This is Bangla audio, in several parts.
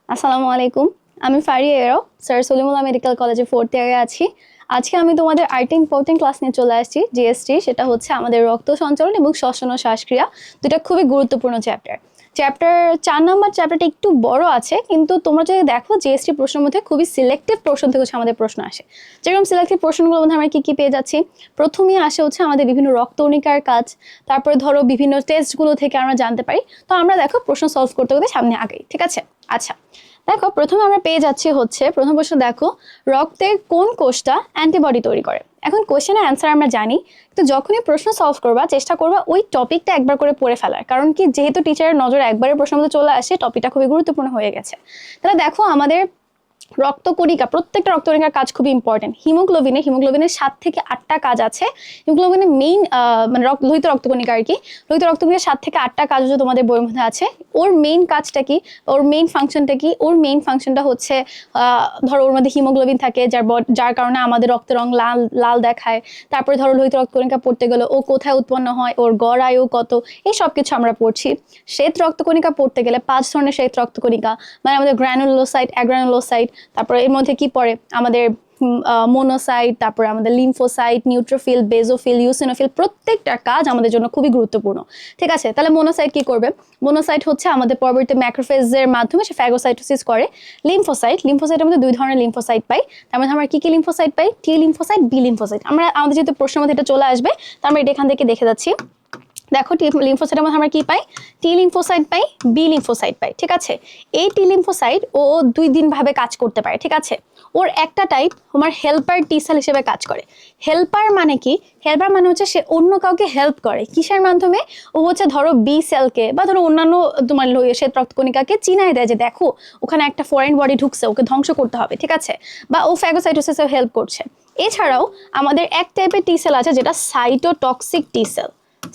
আসসালামু আলাইকুম। আমি ফারিয়া এরাও স্যার সলিমুল্লাহ মেডিকেল কলেজে 4th ইয়ারে আছি। আজকে আমি তোমাদের আরেকটা ইম্পর্টেন্ট ক্লাস নিয়ে চলে আসছি, জিএসটি। সেটা হচ্ছে আমাদের রক্ত সঞ্চালন এবং শ্বসন ও শ্বাসক্রিয়া, দুটা খুবই গুরুত্বপূর্ণ চ্যাপ্টার। চ্যাপ্টার 4 নম্বর চ্যাপ্টারটা একটু বড় আছে, কিন্তু তোমরা যদি দেখো জিএসটি প্রশ্নের মধ্যে খুবই সিলেক্টিভ প্রশ্ন থেকে হচ্ছে আমাদের প্রশ্ন আসে। যেরকম সিলেক্টিভ প্রশ্নগুলোর মধ্যে আমরা কি কি পেয়ে যাচ্ছি, প্রথমেই আসে হচ্ছে আমাদের বিভিন্ন রক্তকণিকার কাজ, তারপরে ধরো বিভিন্ন টেস্টগুলো থেকে আমরা জানতে পারি। তো আমরা দেখো প্রশ্ন সলভ করতে করতে সামনে আগাই, ঠিক আছে? আচ্ছা, দেখো প্রথমে আমরা পেয়ে যাচ্ছি হচ্ছে প্রথম প্রশ্ন। দেখো, রক্তের কোন কোষটা অ্যান্টিবডি তৈরি করে? এখন কোশ্চেনের অ্যান্সার আমরা জানি, তো যখনই প্রশ্ন সলভ করবা চেষ্টা করবা ওই টপিকটা একবার করে পড়ে ফেলার, কারণ কি যেহেতু টিচারের নজরে একবারে প্রশ্নের মধ্যে চলে আসে, টপিকটা খুবই গুরুত্বপূর্ণ হয়ে গেছে। তাহলে দেখো, আমাদের রক্তকণিকা, প্রত্যেকটা রক্তকণিকার কাজ খুবই ইম্পর্টেন্ট। হিমোগ্লোবিনের 7 থেকে 8টা কাজ আছে। হিমোগ্লোবিনের মেইন মানে লোহিত রক্তকণিকা আর কি, লোহিত রক্তকণিকার 7 থেকে 8টা কাজ হচ্ছে তোমাদের বইয়ের মধ্যে আছে। ওর মেইন কাজটা কি, ওর মেইন ফাংশনটা কি? ওর মেইন ফাংশনটা হচ্ছে ধরো ওর মধ্যে হিমোগ্লোবিন থাকে, যার কারণে আমাদের রক্তের রং লাল লাল দেখায়। তারপরে ধরো লোহিত রক্তকণিকা পড়তে গেলে ও কোথায় উৎপন্ন হয়, ওর গড় আয়ু কত, এই সব কিছু আমরা পড়ছি। শ্বেত রক্তকণিকা পড়তে গেলে 5 ধরনের শ্বেত রক্তকণিকা, মানে আমাদের গ্র্যানুলোসাইট, অ্যাগ্রানুলোসাইট, তারপরে এর মধ্যে কি পড়ে আমাদের মোনোসাইট, তারপরে আমাদের লিম্ফোসাইট, নিউট্রোফিল, বেজোফিল, ইউসিনোফিল, প্রত্যেকটা কাজ আমাদের জন্য খুবই গুরুত্বপূর্ণ। ঠিক আছে, তাহলে মোনোসাইট কি করবে? মোনোসাইট হচ্ছে আমাদের পরবর্তী ম্যাক্রোফেজের মাধ্যমে সে ফ্যাগোসাইটোসিস করে। লিম্ফোসাইটের মধ্যে 2 ধরনের লিম্ফোসাইট পাই। তার মধ্যে আমরা কি কি লিম্ফোসাইট পাই? T lymphocyte, B lymphocyte. আমাদের যেহেতু প্রশ্নের মধ্যে এটা চলে আসবে, তো আমরা এটা এখান থেকে দেখে যাচ্ছি। দেখো, টি লিম্ফোসাইটের মধ্যে আমরা কি পাই? টি লিম্ফোসাইট পাই, বি লিম্ফোসাইট পাই। ঠিক আছে, এই টি লিম্ফোসাইট ও 2 দিন ভাবে কাজ করতে পারে। ঠিক আছে, ওর একটা টাইপ তোমার হেল্পার টি সেল হিসেবে কাজ করে। হেল্পার মানে কি? হেল্পার মানে হচ্ছে সে অন্য কাউকে হেল্প করে। কিসের মাধ্যমে? ও হচ্ছে ধরো বি সেলকে বা ধরো অন্যান্য তোমার শ্বেত রক্তকণিকাকে চিনাই দেয় যে দেখো ওখানে একটা ফরেন বডি ঢুকছে, ওকে ধ্বংস করতে হবে। ঠিক আছে, বা ও ফ্যাগোসাইটোসিসে হেল্প করছে। এছাড়াও আমাদের এক টাইপের টি সেল আছে যেটা সাইটোটক্সিক টি সেল।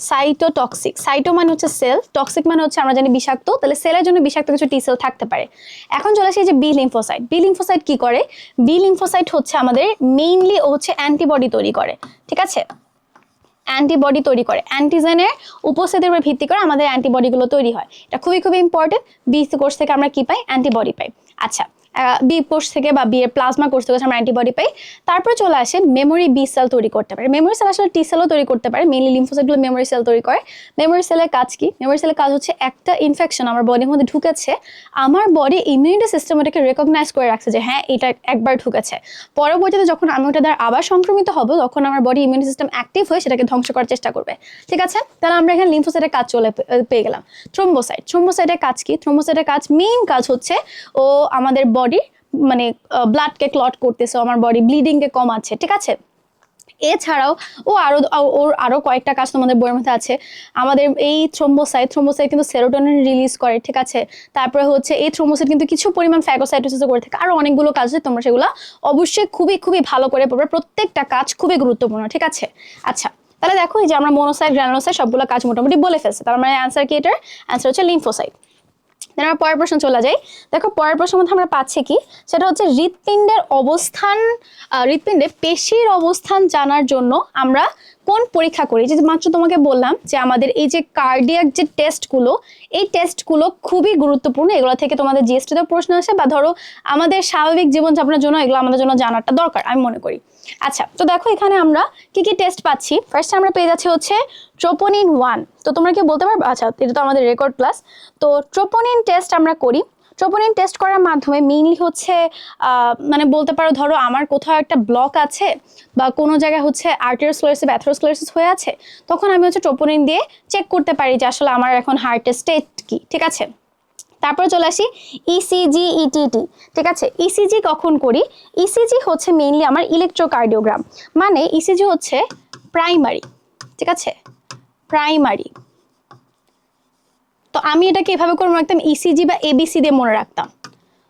সাইটো মানে হচ্ছে সেল, টক্সিক মানে হচ্ছে আমরা জানি বিষাক্ত। তাহলে সেলের জন্য বিষাক্ত কিছু টি সেল থাকতে পারে। এখন চলে আসি যে বি লিম্ফোসাইট কি করে? বি লিম্ফোসাইট হচ্ছে আমাদের মেইনলি ও হচ্ছে অ্যান্টিবডি তৈরি করে। ঠিক আছে, অ্যান্টিবডি তৈরি করে, অ্যান্টিজেনের উপস্থিতির উপর ভিত্তি করে আমাদের অ্যান্টিবডিগুলো তৈরি হয়। এটা খুবই খুবই ইম্পর্টেন্ট। বি কোর্স থেকে আমরা কি পাই? অ্যান্টিবডি পাই। আচ্ছা, বি কোর্স থেকে বা বি এর প্লাজমা কোর্স থেকে আমরা অ্যান্টিবডি পাই। তারপরে চলে আসে মেমোরি বি সেল তৈরি করতে পারে। মেমোরি সেল আসলে টি সেলও তৈরি করতে পারে, মেইনলি লিম্ফোসাইটগুলো মেমোরি সেল তৈরি করে। মেমোরি সেলের কাজ কি? মেমোরি সেলের কাজ হচ্ছে একটা ইনফেকশন আমার বডির মধ্যে ঢুকেছে, আমার বডি ইমিউনিটি সিস্টেম ওটাকে রেকগনাইজ করে রাখছে যে হ্যাঁ এটা একবার ঢুকেছে। পরবর্তীতে যখন আমি ওটা দ্বারা আবার সংক্রমিত হব, তখন আমার বডি ইমিউনিটি সিস্টেম অ্যাক্টিভ হয়ে সেটাকে ধ্বংস করার চেষ্টা করবে। ঠিক আছে, তাহলে আমরা এখানে লিম্ফোসাইটের কাজ পেয়ে গেলাম। থ্রোম্বোসাইটের কাজ কি? থ্রোম্বোসাইটের কাজ, মেইন কাজ হচ্ছে ও আমাদের বডি মানে ব্লাডকে ক্লট করতেছে, আমার বডি ব্লিডিং কে কমাচ্ছে। ঠিক আছে, এছাড়াও ওর আরো কয়েকটা কাজ তোমাদের বইয়ের মধ্যে আছে। আমাদের এই থ্রোম্বোসাইট কিন্তু সেরোটোনিন রিলিজ করে। ঠিক আছে, তারপরে হচ্ছে এই থ্রোম্বোসাইট কিন্তু কিছু পরিমাণ ফ্যাগোসাইটোসিস করে থাকে। আরো অনেকগুলো কাজ আছে, তোমরা সেগুলো অবশ্যই খুবই খুবই ভালো করে পড়বে। প্রত্যেকটা কাজ খুবই গুরুত্বপূর্ণ। ঠিক আছে, আচ্ছা তাহলে দেখো এই যে আমরা মোনোসাইট, গ্রানুলোসাইট সবগুলো কাজ মোটামুটি বলে ফেলছি। তার মানে অ্যান্সার কি? এটার অ্যান্সার হচ্ছে লিম্ফোসাইট। আমরা পরের প্রশ্ন চলে যাই। দেখো, পরের প্রশ্নের মধ্যে আমরা পাচ্ছি কি, সেটা হচ্ছে হৃৎপিণ্ডের অবস্থান, হৃৎপিণ্ডে পেশির অবস্থান জানার জন্য আমরা কোন পরীক্ষা করি? যে মাত্র তোমাকে বললাম যে আমাদের এই যে কার্ডিয়াক যে টেস্টগুলো, এই টেস্টগুলো খুবই গুরুত্বপূর্ণ। এগুলো থেকে তোমাদের জিএসটিতে প্রশ্ন আসে, বা ধরো আমাদের স্বাভাবিক জীবনযাপনের জন্য এগুলো আমাদের জন্য জানাটা দরকার আমি মনে করি। আচ্ছা, তো দেখো এখানে আমরা কি কি টেস্ট পাচ্ছি। ফার্স্ট আমরা পেয়ে যাচ্ছি হচ্ছে ট্রোপোনিন 1। তো তোমরা কি বলতে পারবে? আচ্ছা, এটা তো আমাদের রেকর্ড ক্লাস। তো ট্রোপোনিন টেস্ট আমরা করি। ট্রোপোনিন টেস্ট করার মাধ্যমে মেইনলি হচ্ছে মানে বলতে পারো ধরো আমার কোথাও একটা ব্লক আছে বা কোনো জায়গায় হচ্ছে আর্টেরিওস্ক্লেরোসিস বা অ্যাথেরোস্ক্লেরোসিস হয়ে আছে, তখন আমি হচ্ছে ট্রোপোনিন দিয়ে চেক করতে পারি যে আসলে আমার এখন হার্টের স্টেট কি। ঠিক আছে, তারপরে চলে আসি ইসিজি, ইটিটি। ঠিক আছে, ইসিজি কখন করি? ইসিজি হচ্ছে মেইনলি আমার ইলেকট্রোকার্ডিওগ্রাম, মানে ইসিজি হচ্ছে প্রাইমারি। ঠিক আছে, প্রাইমারি। তো আমি এটাকে এভাবে করে রাখতাম, ইসিজি বা এবিসি দিয়ে মনে রাখতাম।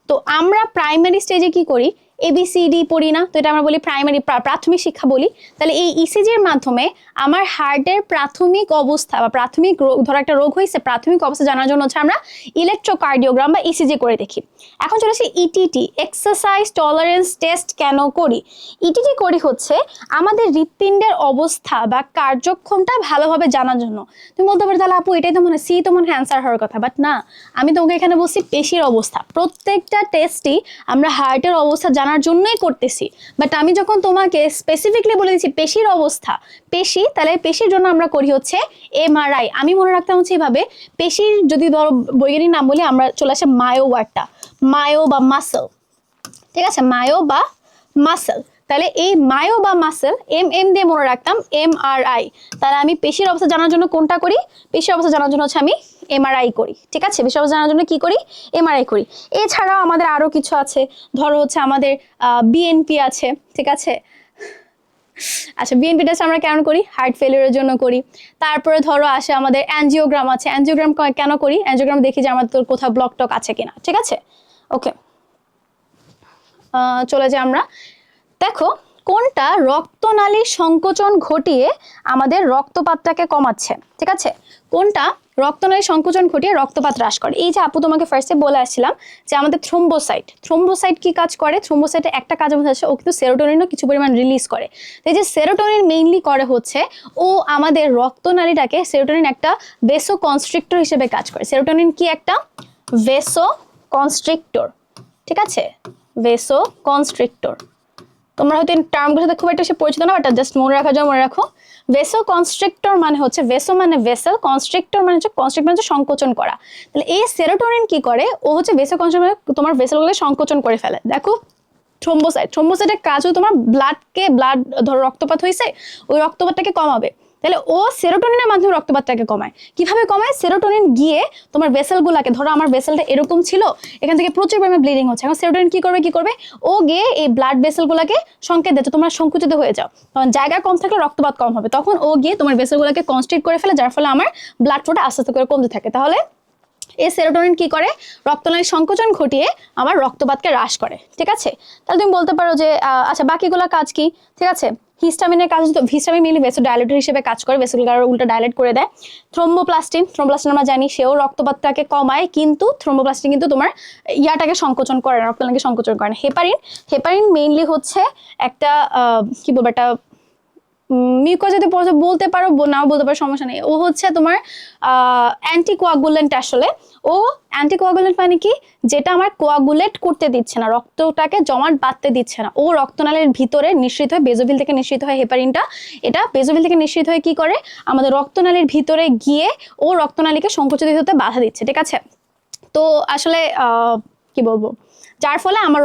তো আমরা প্রাইমারি স্টেজে কি করি? ABCD পড়ি না, তো এটা আমরা বলি প্রাইমারি প্রাথমিক শিক্ষা বলি। তাহলে এই ইসিজির মাধ্যমে আমার হার্টের প্রাথমিক অবস্থা বা প্রাথমিক রোগ, ধরো একটা রোগ হয়েছে, প্রাথমিক অবস্থা জানার জন্য হচ্ছে আমরা ইলেকট্রোকার্ডিওগ্রাম বা ইসিজি করে দেখি। এখন চলে আসি ইটিটি, এক্সারসাইজ টলারেন্স টেস্ট কেন করি? ইটিটি করি হচ্ছে আমাদের হৃৎপিণ্ডের অবস্থা বা কার্যক্ষমতা ভালোভাবে জানার জন্য। তুমি বলতে পারো তাহলে আপু এটাই তো মনে হয় সি, তো মনে হয় অ্যান্সার হওয়ার কথা, বাট না, আমি তোমাকে এখানে বলছি পেশির অবস্থা। প্রত্যেকটা টেস্টই আমরা হার্টের অবস্থা জানার জন্যই করতেছি, বাট আমি যখন তোমাকে স্পেসিফিকলি বলে দিচ্ছি পেশির অবস্থা, পেশি, তাহলে পেশির জন্য আমরা করি হচ্ছে MRI। আমি মনে রাখতাম হচ্ছে এইভাবে, পেশির যদি ধরো বৈজ্ঞানিক নাম বলি আমরা চলে আসে মায়ো ওয়ার্ডটা, মায়ো বা মাসেল, ঠিক আছে, মায়ো বা মাসেল। তাহলে এই মায়ো বা মাসেল এম দিয়ে মনে রাখতাম MRI। তাহলে আমি পেশির অবস্থা জানার জন্য কোনটা করি? পেশির অবস্থা জানার জন্য হচ্ছে আমি MRI করি, ঠিক আছে, পেশির অবস্থা জানার জন্য কি করি? MRI করি। এছাড়াও আমাদের আরো কিছু আছে, ধরো হচ্ছে আমাদের BNP আছে, ঠিক আছে। আচ্ছা, BNP টেস্ট আমরা কেন করি? হার্ট ফেলিয়ারের জন্য করি। তারপরে ধরো আসে আমাদের অ্যাঞ্জিওগ্রাম আছে, অ্যাঞ্জিওগ্রাম কেন করি? অ্যাঞ্জিওগ্রাম দেখি যে আমাদের কোথাও ব্লক টক আছে কিনা, ঠিক আছে। ওকে, চলে যাই আমরা। দেখো কোনটা রক্তনালীর সংকোচন ঘটিয়ে আমাদের রক্তপাতটাকে কমাচ্ছে, ঠিক আছে, কোনটা রক্তনালীর সংকোচন ঘটিয়ে রক্তপাত হ্রাস করে? এই যে আপু তোমাকে ফার্স্টে বলে আসছিলাম যে আমাদের থ্রোম্বোসাইট, থ্রোম্বোসাইট কি কাজ করে? থ্রোম্বোসাইটে একটা কাজের মধ্যে আছে, ও কিন্তু সেরোটোনিনও কিছু পরিমাণ রিলিজ করে। তো এই যে সেরোটোনিন মেইনলি করে হচ্ছে ও আমাদের রক্তনালীটাকে, সেরোটোনিন একটা ভেসো কনস্ট্রিক্টর হিসেবে কাজ করে। সেরোটোনিন কি একটা ভেসো কনস্ট্রিক্টর, ঠিক আছে, ভেসো কনস্ট্রিক্টর। তোমরা হয়তো এই টার্মগুলোর সাথে খুব একটা বেশি পরিচিত না, বাট জাস্ট মনে রাখার জন্য মনে রাখো। ভেসো কনস্ট্রিক্টর মানে হচ্ছে, ভেসো মানে ভেসেল, কনস্ট্রিক্টর মানে হচ্ছে, কনস্ট্রিক্ট মানে হচ্ছে সংকোচন করা। তাহলে এই সেরোটোনিন কি করে? ও হচ্ছে ভেসো কনস্ট্রিক্টর, তোমার ভেসেলগুলোকে সংকোচন করে ফেলে। দেখো থ্রোম্বোসাইট, থ্রোম্বোসাইটের কাজ হচ্ছে তোমার ব্লাড ধরো রক্তপাত হয়েছে, ওই রক্তপাতটাকে কমাবে। তাহলে ও সেরোটোনিনের মাধ্যমে রক্তপাতটাকে কমায়। কিভাবে কমায়? সেরোটোনিন গিয়ে তোমার ভেসেলগুলোকে, ধরো আমার ভেসেলটা এরকম ছিল, এখান থেকে প্রচুর পরিমাণে ব্লিডিং হচ্ছে, এখন সেরোটোনিন কি করবে? ও গিয়ে এই ব্লাড ভেসেলগুলোকে সংকেত দিচ্ছে তোমরা সংকুচিত হয়ে যাও, তখন জায়গা কম থাকলে রক্তপাত কম হবে, তখন ও গিয়ে তোমার ভেসেলগুলোকে কনস্ট্রিক্ট করে ফেলে, যার ফলে আমার ব্লাড ফ্লোটা আস্তে আস্তে করে কমতে থাকে। তাহলে এই সেরোটোনিন কি করে? রক্তনালীর সংকোচন ঘটিয়ে আমার রক্তপাতকে হ্রাস করে, ঠিক আছে। তাহলে তুমি বলতে পারো যে আচ্ছা বাকিগুলো কাজ কি, ঠিক আছে। হিস্টামিনের কাজ, হিস্টামিন মেইনলি ভেসোডাইলেটর হিসেবে কাজ করে, ভেসেলগুলো উল্টা ডাইলেট করে দেয়। থ্রোম্বোপ্লাস্টিন আমরা জানি সেও রক্তপাতটাকে কমায়, কিন্তু থ্রোম্বোপ্লাস্টিন কিন্তু তোমার ইয়াটাকে সংকোচন করে না, রক্তনালীকে সংকোচন করে না। হেপারিন মেইনলি হচ্ছে একটা কি বলবো, একটা মিউকাস যদি বলতে পারো, নাও বলতে পারো, সমস্যা নেই। ও হচ্ছে তোমার অ্যান্টিকোয়াগুলেন্ট। আসলে ও অ্যান্টিকোয়াগুলেন্ট মানে কি? যেটা আমার কোয়াগুলেট করতে দিচ্ছে না, রক্তটাকে জমাট বাঁধতে দিচ্ছে না। ও রক্তনালীর ভিতরে নিঃসৃত হয়, বেজোভিল থেকে নিঃসৃত হয় হেপারিনটা। এটা বেজোভিল থেকে নিঃসৃত হয়ে কি করে? আমাদের রক্তনালীর ভিতরে গিয়ে ও রক্তনালীকে সংকুচিত হতে বাধা দিচ্ছে, ঠিক আছে। তো আসলে কি বলবো, যার ফলে আমার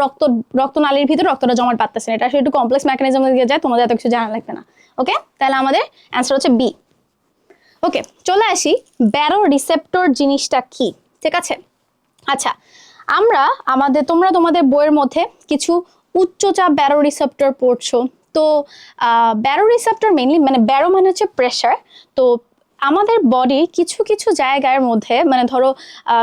রক্তনালীর ভিতরে রক্তটা জমাট বাঁধতেছে না। এটা আসলে একটু কমপ্লেক্স মেকানিজম দিয়ে যায়, তোমাদের এত কিছু জানা লাগবে না। ওকে, তাহলে আমাদের অ্যান্সার হচ্ছে বি। ওকে, চলে আসি ব্যারো রিসেপ্টর জিনিসটা কি, ঠিক আছে। আচ্ছা, তোমরা তোমাদের বইয়ের মধ্যে কিছু উচ্চচাপ ব্যারো রিসেপ্টর পড়ছো। তো ব্যারো রিসেপ্টর মেইনলি মানে ব্যারো মানে হচ্ছে প্রেশার। তো আমাদের বডির কিছু কিছু জায়গার মধ্যে, মানে ধরো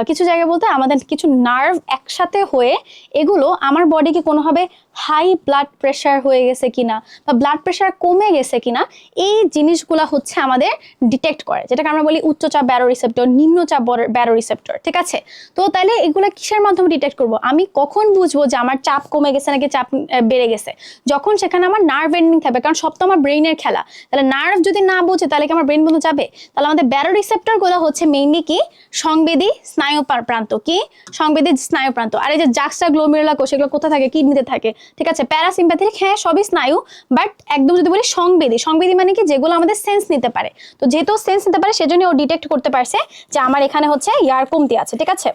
কিছু জায়গা বলতে আমাদের কিছু নার্ভ একসাথে হয়ে এগুলো আমার বডিকে কোনোভাবে হাই ব্লাড প্রেশার হয়ে গেছে কিনা বা ব্লাড প্রেশার কমে গেছে কিনা, এই জিনিসগুলো হচ্ছে আমাদের ডিটেক্ট করে, যেটাকে আমরা বলি উচ্চচাপ ব্যারো রিসেপ্টর, নিম্নচাপ ব্যারো রিসেপ্টর, ঠিক আছে। তো তাহলে এগুলো কিসের মাধ্যমে ডিটেক্ট করব? আমি কখন বুঝবো যে আমার চাপ কমে গেছে নাকি চাপ বেড়ে গেছে? যখন সেখানে আমার নার্ভ এন্ডিং থাকবে, কারণ সব তো আমার ব্রেইনের খেলা। তাহলে নার্ভ যদি না বোঝে তাহলে কি আমার ব্রেন পর্যন্ত যাবে? তাহলে আমাদের ব্যারো রিসেপ্টর গুলো হচ্ছে মেইনলি কি? সংবেদী স্নায়ু প্রান্ত। কি? সংবেদী স্নায়ু প্রান্ত। আর এই যে জাক্সটা গ্লোমেরুলার কোষ, এগুলো কোথায় থাকে? কিডনিতে থাকে, ঠিক আছে। প্যারাসিম্প্যাথেটিক, হ্যাঁ সবই স্নায়ু, বাট একদম যদি বলি সংবেদী, সংবেদী মানে কি? যেগুলো আমাদের সেন্স নিতে পারে। তো যেহেতু সেন্স নিতে পারে সেজন্য ও ডিটেক্ট করতে পারছে যে আমার এখানে হচ্ছে ইয়ার কমতি আছে, ঠিক আছে।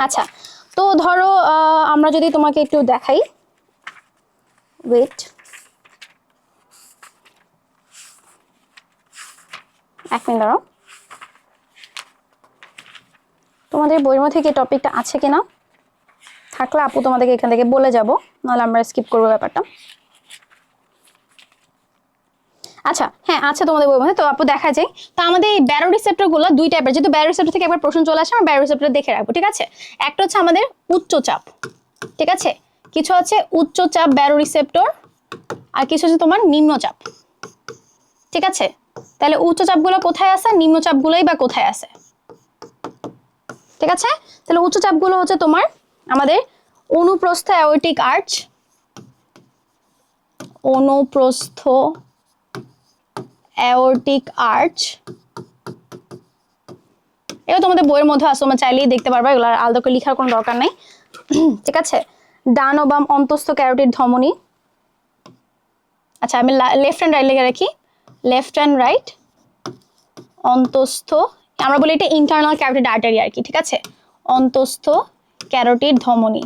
আচ্ছা, তো ধরো আমরা যদি তোমাকে একটু দেখাই, ওয়েট, এক মিনিট দাঁড়াও, তোমাদের বইয়ের মধ্যে কি টপিকটা আছে কিনা, থাকলে আপু তোমাদেরকে এখান থেকে বলে যাব, নাহলে আমরা স্কিপ করবো ব্যাপারটা। আচ্ছা, হ্যাঁ আছে তোমাদের বইয়ের মধ্যে, তো আপু দেখা যায়। তো আমাদের এই ব্যারো রিসেপ্টর গুলো দুই টাইপের, যেহেতু ব্যারো রিসেপ্টর থেকে একবার প্রশ্ন চলে আসে, আমরা ব্যারো রিসেপ্টর দেখে রাখবো, ঠিক আছে। একটা হচ্ছে আমাদের উচ্চচাপ, ঠিক আছে। কিছু আছে উচ্চচাপ ব্যারোরিসেপ্টর, আর কিছু আছে তোমার নিম্নচাপ। ঠিক আছে, তাহলে উচ্চচাপগুলো কোথায় আছে, নিম্নচাপগুলোই বা কোথায় আছে? ঠিক আছে, তাহলে উচ্চচাপগুলো হচ্ছে তোমার আমাদের অনুপ্রস্থ অ্যাওর্টিক আর্চ, অনুপ্রস্থ অ্যাওর্টিক আর্চ। এও তোমাদের বইয়ের মধ্যে আছে, তোমরা চাইলেই দেখতে পারবে, এগুলো আলাদা করে লেখার কোনো দরকার নেই। ঠিক আছে, ডান ও বাম অন্তস্থ ক্যারোটিড ধমনী। আচ্ছা, আমি লেফট অ্যান্ড রাইট লিখে রাখি, লেফট অ্যান্ড রাইট অন্তস্থ, আমরা বলি এটা ইন্টারনাল ক্যারোটিড আর্টারি আর কি। ঠিক আছে, অন্তস্থ ক্যারোটিড ধমনী।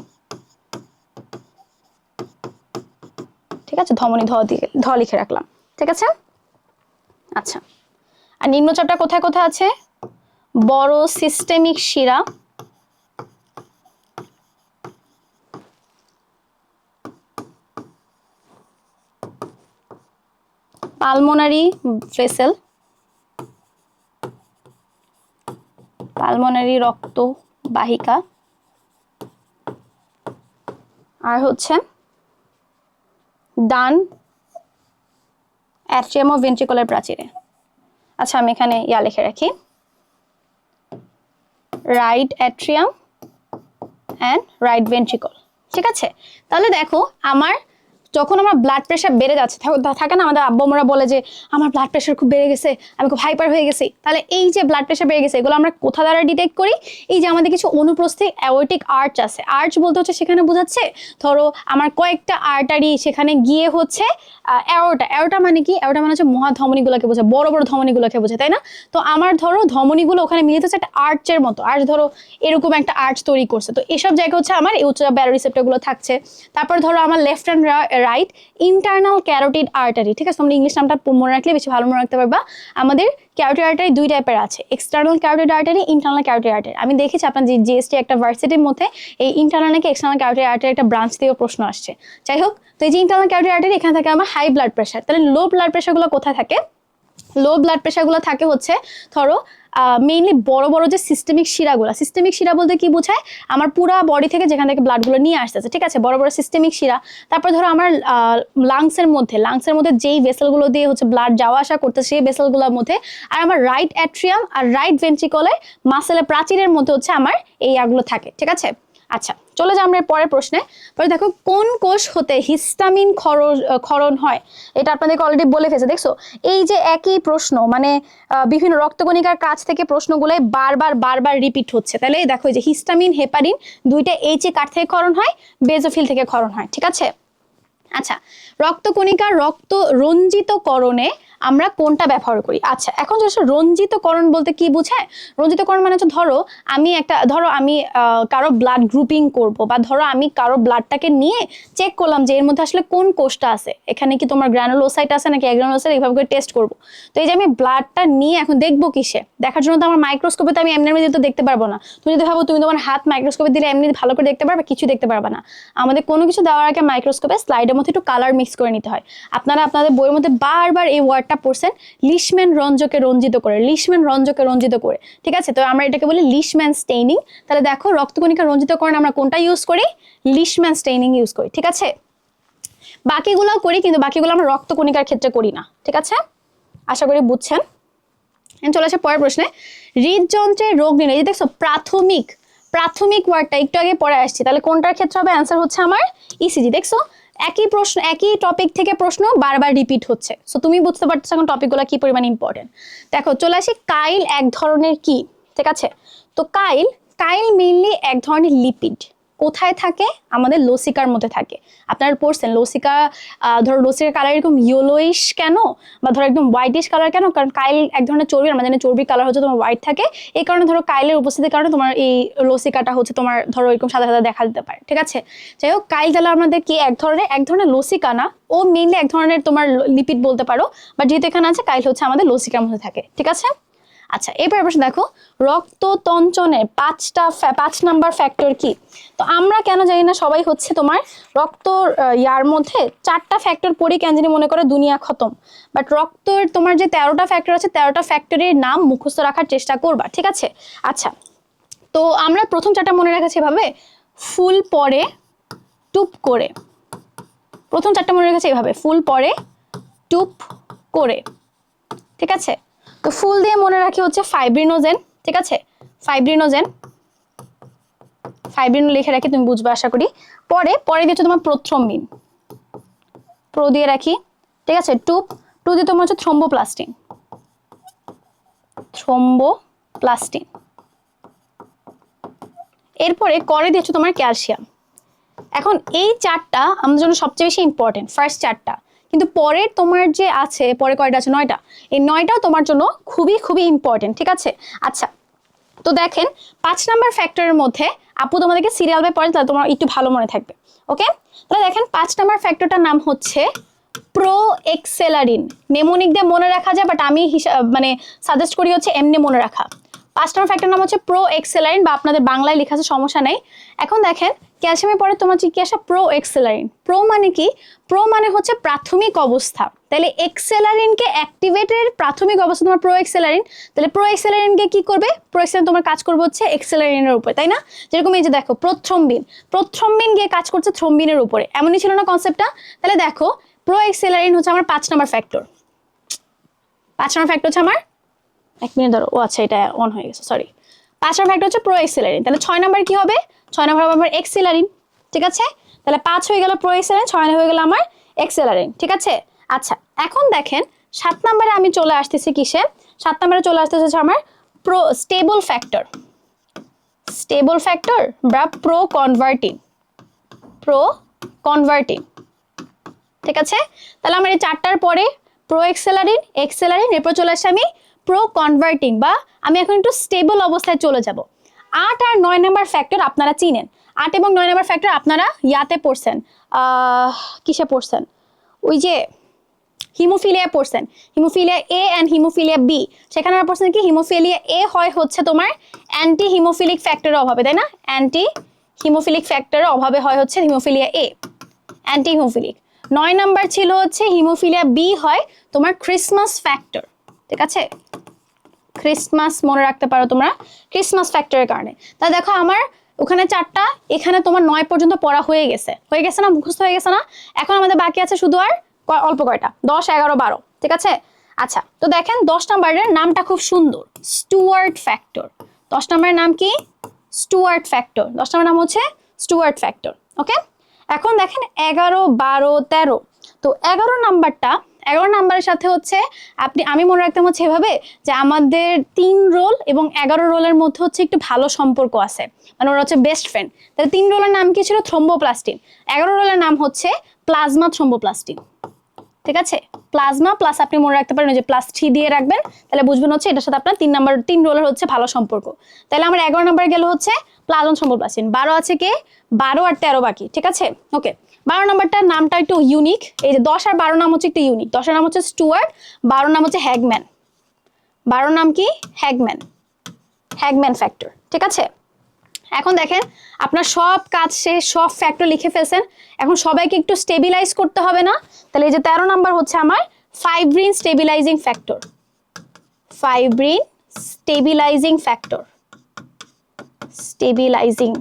ঠিক আছে, ধমনী ধ লিখে রাখলাম। ঠিক আছে, আচ্ছা, আর নিম্নচাপটা কোথায় কোথায় আছে? বড় সিস্টেমিক শিরা, পালমোনারি ভেসেল, পালমোনারি রক্ত বাহিকা, আর হচ্ছে ডান অ্যাট্রিয়াম ও ভেন্ট্রিকুলার প্রাচীরে। আচ্ছা, আমি এখানে লিখে রাখি, right atrium and right ventricle. ঠিক আছে, তাহলে দেখো আমার যখন আমার ব্লাড প্রেশার বেড়ে যাচ্ছে, থাকে না আমাদের আব্বু আমরা বলে যে আমার ব্লাড প্রেশার খুব বেড়ে গেছে, আমি খুব হাইপার হয়ে গেছি। তাহলে এই যে ব্লাড প্রেশার বেড়ে গেছে, এগুলো আমরা কোথা দ্বারা ডিটেক্ট করি? এই যে আমাদের কিছু অনুপ্রস্থিক অ্যাওর্টিক আর্চ আছে। আর্চ বলতে হচ্ছে সেখানে বোঝাচ্ছে ধরো আমার কয়েকটা আর্টারি সেখানে গিয়ে হচ্ছে অ্যাওর্টা। অ্যাওর্টা মানে কি? অ্যাওর্টা মানে হচ্ছে মহাধমনীগুলোকে বোঝায়, বড় বড় ধমনীগুলোকে বোঝায়, তাই না? তো আমার ধরো ধমনীগুলো ওখানে মিলিত হচ্ছে একটা আর্চের মতো। আর্চ ধরো এরকম একটা আর্চ তৈরি করছে, তো এসব জায়গা হচ্ছে আমার এই উচ্চচাপ ব্যারোরিসেপ্টরগুলো থাকছে। তারপর ধরো আমার left and right internal carotid artery. ঠিক আছে, তোমরা ইংলিশ নামটা মনে রাখলে বেশি ভালো মনে রাখতে পারবা। আমাদের ক্যারোটিড আর্টারি দুই টাইপের আছে, external carotid artery, internal carotid artery. আমি দেখেছি আপনার জিএসটি একটা ভার্সিটির মধ্যে এই ইন্টারনাল নাকি এক্সটার্নাল ক্যারোটিড আর্টারি একটা ব্রাঞ্চ দিয়েও প্রশ্ন আসছে। যাই হোক, তো এই যে ইন্টারনাল ক্যারোটিড আর্টারি, এখানে থাকে আমার হাই ব্লাড প্রেশার। তাহলে লো ব্লাড প্রেশারগুলো কোথায় থাকে? লো ব্লাড প্রেশারগুলো থাকে হচ্ছে ধরো মেইনলি বড় বড় যে সিস্টেমিক শিরাগুলো। সিস্টেমিক শিরা বলতে কি বোঝায়? আমার পুরো বডি থেকে যেখান থেকে ব্লাডগুলো নিয়ে আসতেছে। ঠিক আছে, বড় বড় সিস্টেমিক শিরা। তারপর ধরো আমার লাংসের মধ্যে যেই ভেসেলগুলো দিয়ে হচ্ছে ব্লাড যাওয়া আসা করতে, সেই ভেসেলগুলোর মধ্যে। আর আমার রাইট অ্যাট্রিয়াম আর রাইট ভেন্ট্রিকলে মাসেলের প্রাচীরের মধ্যে হচ্ছে আমার এই ইয়াগুলো থাকে। ঠিক আছে, আচ্ছা, চলে যাই আমরা পরের প্রশ্নে। পরে দেখো, কোন কোষ হতে হিস্টামিন ক্ষরণ হয়? এটা আপনাদেরকে অলরেডি বলে ফেলেছে। দেখছো, এই যে একই প্রশ্ন, মানে বিভিন্ন রক্তকণিকার কাছ থেকে প্রশ্নগুলাই বারবার রিপিট হচ্ছে। তাহলে দেখো, এই যে হিস্টামিন, হেপারিন দুইটা এইচে কার থেকে ক্ষরণ হয়? বেজোফিল থেকে ক্ষরণ হয়। ঠিক আছে, আচ্ছা, রক্তকণিকার রক্ত রঞ্জিতকরণে আমরা কোনটা ব্যবহার করি? আচ্ছা, এখন যদি রঞ্জিতকরণ বলতে কি বোঝায়? রঞ্জিতকরণ মানে হচ্ছে ধরো আমি কারো ব্লাড গ্রুপিং করব, বা ধরো আমি কারো ব্লাডটাকে নিয়ে চেক করলাম যে এর মধ্যে আসলে কোন কোষটা আছে, এখানে কি তোমার গ্রানুলোসাইট আছে নাকি অ্যাগ্রানুলোসাইট, এইভাবে করে টেস্ট করব। তো এই যে আমি ব্লাডটা নিয়ে এখন দেখবো কিসে? দেখার জন্য তো আমার মাইক্রোস্কোপে তো আমি এমনি তো দেখতে পারবো না। তুমি যদি ভাবো তুমি তোমার হাত মাইক্রোস্কোপে দিলে এমনি ভালো করে দেখতে পারবে, কিছু দেখতে পারবে না। আমাদের কোনো কিছু দেওয়ার আগে মাইক্রোস্কোপে স্লাইডের মধ্যে একটু কালার মিক্স করে নিতে হয়। আপনারা আপনাদের বইয়ের মধ্যে বারবার এই ওয়ার্ডটা পড়ছেন, লিশম্যান রঞ্জকে রঞ্জিত করে, লিশম্যান রঞ্জকে রঞ্জিত করে। ঠিক আছে, তো আমরা এটাকে বলি লিশম্যান স্টেইনিং। তাহলে দেখো, রক্তকণিকা রঞ্জিতকরণ আমরা কোনটা ইউজ করি? লিশম্যান স্টেইনিং ইউজ করি। ঠিক আছে, বাকিগুলো করি, কিন্তু বাকিগুলো আমরা রক্তকণিকার ক্ষেত্রে করি না। ঠিক আছে, আশা করি বুঝছেন। চলে আসে পরের প্রশ্নে, হৃদযন্ত্রের রোগ নির্ণয়। এই যে দেখছো, প্রাথমিক ওয়ার্ডটা একটু আগে পড়ে আসছি, তাহলে কোনটার ক্ষেত্রে হবে? অ্যান্সার হচ্ছে আমার ইসিজি। দেখছো, একই প্রশ্ন, একই টপিক থেকে প্রশ্ন বারবার রিপিট হচ্ছে। সো তুমি বুঝতে পারছো এখন টপিকগুলো কি পরিমাণ ইম্পর্টেন্ট। দেখো, চলে আসি, কাইল এক ধরনের কি? ঠিক আছে, তো কাইল মেইনলি এক ধরনের লিপিড। কোথায় থাকে? আমাদের লসিকার মধ্যে থাকে। আপনারা পড়ছেন লসিকা, ধরো লসিকার কালার এরকম ইয়েলোইশ কেন, বা ধরো একদম হোয়াইটিশ কালার কেন? কারণ কাইল এক ধরনের চর্বি, আমরা জানি চর্বির কালার হচ্ছে তোমার হোয়াইট থাকে। এই কারণে ধরো কাইলের উপস্থিতির কারণে তোমার এই লসিকাটা হচ্ছে তোমার ধরো এরকম সাদা সাদা দেখা দিতে পারে। ঠিক আছে, যাই হোক, কাইল তাহলে আমাদের কি এক ধরনের লসিকা না, ও মেইনলি এক ধরনের তোমার লিপিড বলতে পারো, বাট যেহেতু এখানে আছে কাইল হচ্ছে আমাদের লসিকার মধ্যে থাকে। ঠিক আছে, আচ্ছা, এবার প্রশ্ন দেখো, রক্ততঞ্চনের 5 নাম্বার ফ্যাক্টর কি? তো আমরা কেন জানি না, সবাই হচ্ছে তোমার রক্ত ইয়ার মধ্যে 4টা ফ্যাক্টর পড়ি, কেন জানি মনে করে দুনিয়া খতম। বাট রক্তের তোমার যে 13টা ফ্যাক্টর আছে, 13টা ফ্যাক্টরের নাম মুখস্থ রাখার চেষ্টা করবা। ঠিক আছে, আচ্ছা, তো আমরা প্রথম 4টা মনে রাখাছি এভাবে, ফুল পরে টুপ করে, প্রথম চারটা মনে রেখেছে এইভাবে, ফুল পরে টুপ করে, ঠিক আছে। তো ফুল দিয়ে মনে রাখি হচ্ছে ফাইব্রিনোজেন, ঠিক আছে, ফাইব্রিনোজেন, ফাইব্রিনো লিখে রাখি, তুমি বুঝবে আশা করি। পরে দিচ্ছে তোমার প্রোথ্রম্বিন, প্রো দিয়ে রাখি, ঠিক আছে। টু দিয়ে তোমার হচ্ছে থ্রোম্বোপ্লাস্টিন, থ্রোম্বোপ্লাস্টিন। এরপরে করে দিচ্ছ তোমার ক্যালসিয়াম। এখন এই চারটা আমাদের জন্য সবচেয়ে বেশি ইম্পর্টেন্ট, ফার্স্ট চারটা, কিন্তু পরে তোমার যে আছে, পরে কয়টা আছে, 9টা, এই 9টাও তোমার জন্য খুবই খুবই ইম্পর্টেন্ট, ঠিক আছে। আচ্ছা, তো দেখেন 5 নাম্বার ফ্যাক্টরের মধ্যে আপু তোমাদেরকে সিরিয়াল বাই পড়ে, তাহলে তোমার একটু ভালো মনে থাকবে। ওকে, তাহলে দেখেন 5 নাম্বার ফ্যাক্টরটার নাম হচ্ছে প্রো এক্সেলারিন। নেমোনিক দিয়ে মনে রাখা যায়, বাট আমি মানে সাজেস্ট করি হচ্ছে এমনি মনে রাখা। 5 নাম্বার ফ্যাক্টর নাম হচ্ছে প্রো এক্সেলারিন, বা আপনাদের বাংলায় লেখা আছে, সমস্যা নেই। এখন দেখেন ক্যালসিয়ামের পরে তোমার কি আসে, প্রো এক্সেলারিন। প্রো মানে কি? প্রো মানে হচ্ছে প্রাথমিক অবস্থা, তাহলে এক্সেলারিনকে অ্যাক্টিভেটের প্রাথমিক অবস্থা তোমার প্রো এক্সেলারিন। তাহলে প্রো এক্সেলারিনকে কি করবে? প্রো এক্সেলারিন তোমার কাজ করবে হচ্ছে এক্সেলারিনের উপরে, তাই না? যেরকম এই যে দেখো প্রোথ্রম্বিন গিয়ে কাজ করছে থ্রম্বিনের উপরে, এমনই ছিল না কনসেপ্টটা? তাহলে দেখো প্রো এক্সেলারিন হচ্ছে আমার 5 নাম্বার ফ্যাক্টর। 5 নাম্বার ফ্যাক্টর হচ্ছে আমার, 1 মিনিট ধরো, ও আচ্ছা এটা অন হয়ে গেছে, সরি। 5 নাম্বার ফ্যাক্টর হচ্ছে প্রো এক্সেলারিন। তাহলে 6 নাম্বার কি হবে? 6 নাম্বার হবে আমার এক্সেলারিন, ঠিক আছে। তাহলে 5 হয়ে গেল প্রো এক্সেলারিন, 6 হয়ে গেল আমার এক্সেলারিন, ঠিক আছে। আচ্ছা, এখন দেখেন 7 নাম্বারে আমি চলে আসতেছি কিসে? 7 নাম্বারে চলে আসতেছে হচ্ছে আমার pro stable factor, stable factor বা প্রো কনভার্টিং, প্রো কনভার্টিং, ঠিক আছে। তাহলে আমার এই 4টার পরে প্রো এক্সেলারিন, এক্সেলারিন, এরপর চলে আসছে আমি প্রো কনভার্টিং, বা আমি এখন একটু স্টেবল অবস্থায় চলে যাব। 8 আর 9 নাম্বার ফ্যাক্টর আপনারা চিনেন। 8 এবং 9 নাম্বার ফ্যাক্টর আপনারা ইয়াতে পড়ছেন, কিসে পড়ছেন? ওই যে হিমোফিলিয়া পড়ছেন, haemophilia A and haemophilia B. সেখানে আমরা পড়ছেন কি হিমোফিলিয়া এ হয় হচ্ছে তোমার অ্যান্টি হিমোফিলিক ফ্যাক্টরের অভাবে, তাই না? অ্যান্টি হিমোফিলিক ফ্যাক্টরের অভাবে হয় হচ্ছে হিমোফিলিয়া এ, অ্যান্টি হিমোফিলিক। 9 নাম্বার ছিল হচ্ছে হিমোফিলিয়া বি হয় তোমার ক্রিসমাস ফ্যাক্টর, ঠিক আছে। ক্রিসমাস মনে রাখতে পারো তোমরা, ক্রিসমাস ফ্যাক্টরের কারণে। তাহলে দেখো আমার ওখানে 4টা, এখানে তোমার 9 পর্যন্ত পড়া হয়ে গেছে না? মুখস্থ হয়ে গেছে না? এখন আমাদের বাকি আছে শুধু আর অল্প কয়টা, 10, 11, 12, ঠিক আছে। আচ্ছা, তো দেখেন 10 নাম্বারের নামটা খুব সুন্দর, স্টুয়ার্ট ফ্যাক্টর। 10 নাম্বারের নাম কি? Stewart factor. 10 নাম্বার নাম হচ্ছে স্টুয়ার্ট ফ্যাক্টর, ওকে। এখন দেখেন 11, 12, 13। তো 11 নাম্বারের সাথে হচ্ছে আমি মনে রাখতাম হচ্ছে এভাবে, যে আমাদের 3 রোল এবং 11 রোলের মধ্যে হচ্ছে একটু ভালো সম্পর্ক আছে, মানে ওরা হচ্ছে বেস্ট ফ্রেন্ড। তাহলে 3 রোলের নাম কি ছিল? থ্রোম্বোপ্লাস্টিন। 11 রোলের নাম হচ্ছে প্লাজমা থ্রোম্বোপ্লাস্টিন, ঠিক আছে। প্লাজমা প্লাস আপনি মনে রাখতে পারেন যে +3 দিয়ে রাখবেন, তাহলে বুঝবেন হচ্ছে এটার সাথে আপনার 3 রোলের হচ্ছে ভালো সম্পর্ক। তাহলে আমার 11 নাম্বার গেল হচ্ছে প্লাজমা থ্রোম্বোপ্লাস্টিন। 12 আছে কে? 12 আর 13 বাকি, ঠিক আছে, ওকে। 12 নাম্বারটার নামটা একটু ইউনিক, এই যে 10 আর 12 নাম হচ্ছে একটু ইউনিক। 10 এর নাম হচ্ছে স্টুয়ার্ট, 12 নাম হচ্ছে হ্যাগম্যান। 12 নাম কি? হ্যাগম্যান ফ্যাক্টর, ঠিক আছে। এখন দেখেন আপনার সব কাজ শেষ, সব ফ্যাক্টর লিখে ফেলছেন, এখন সবাইকে একটু স্টেবিলাইজ করতে হবে না? তাহলে এই যে 13 নাম্বার হচ্ছে আমার fibrin stabilising factor, fibrin stabilising factor, stabilising,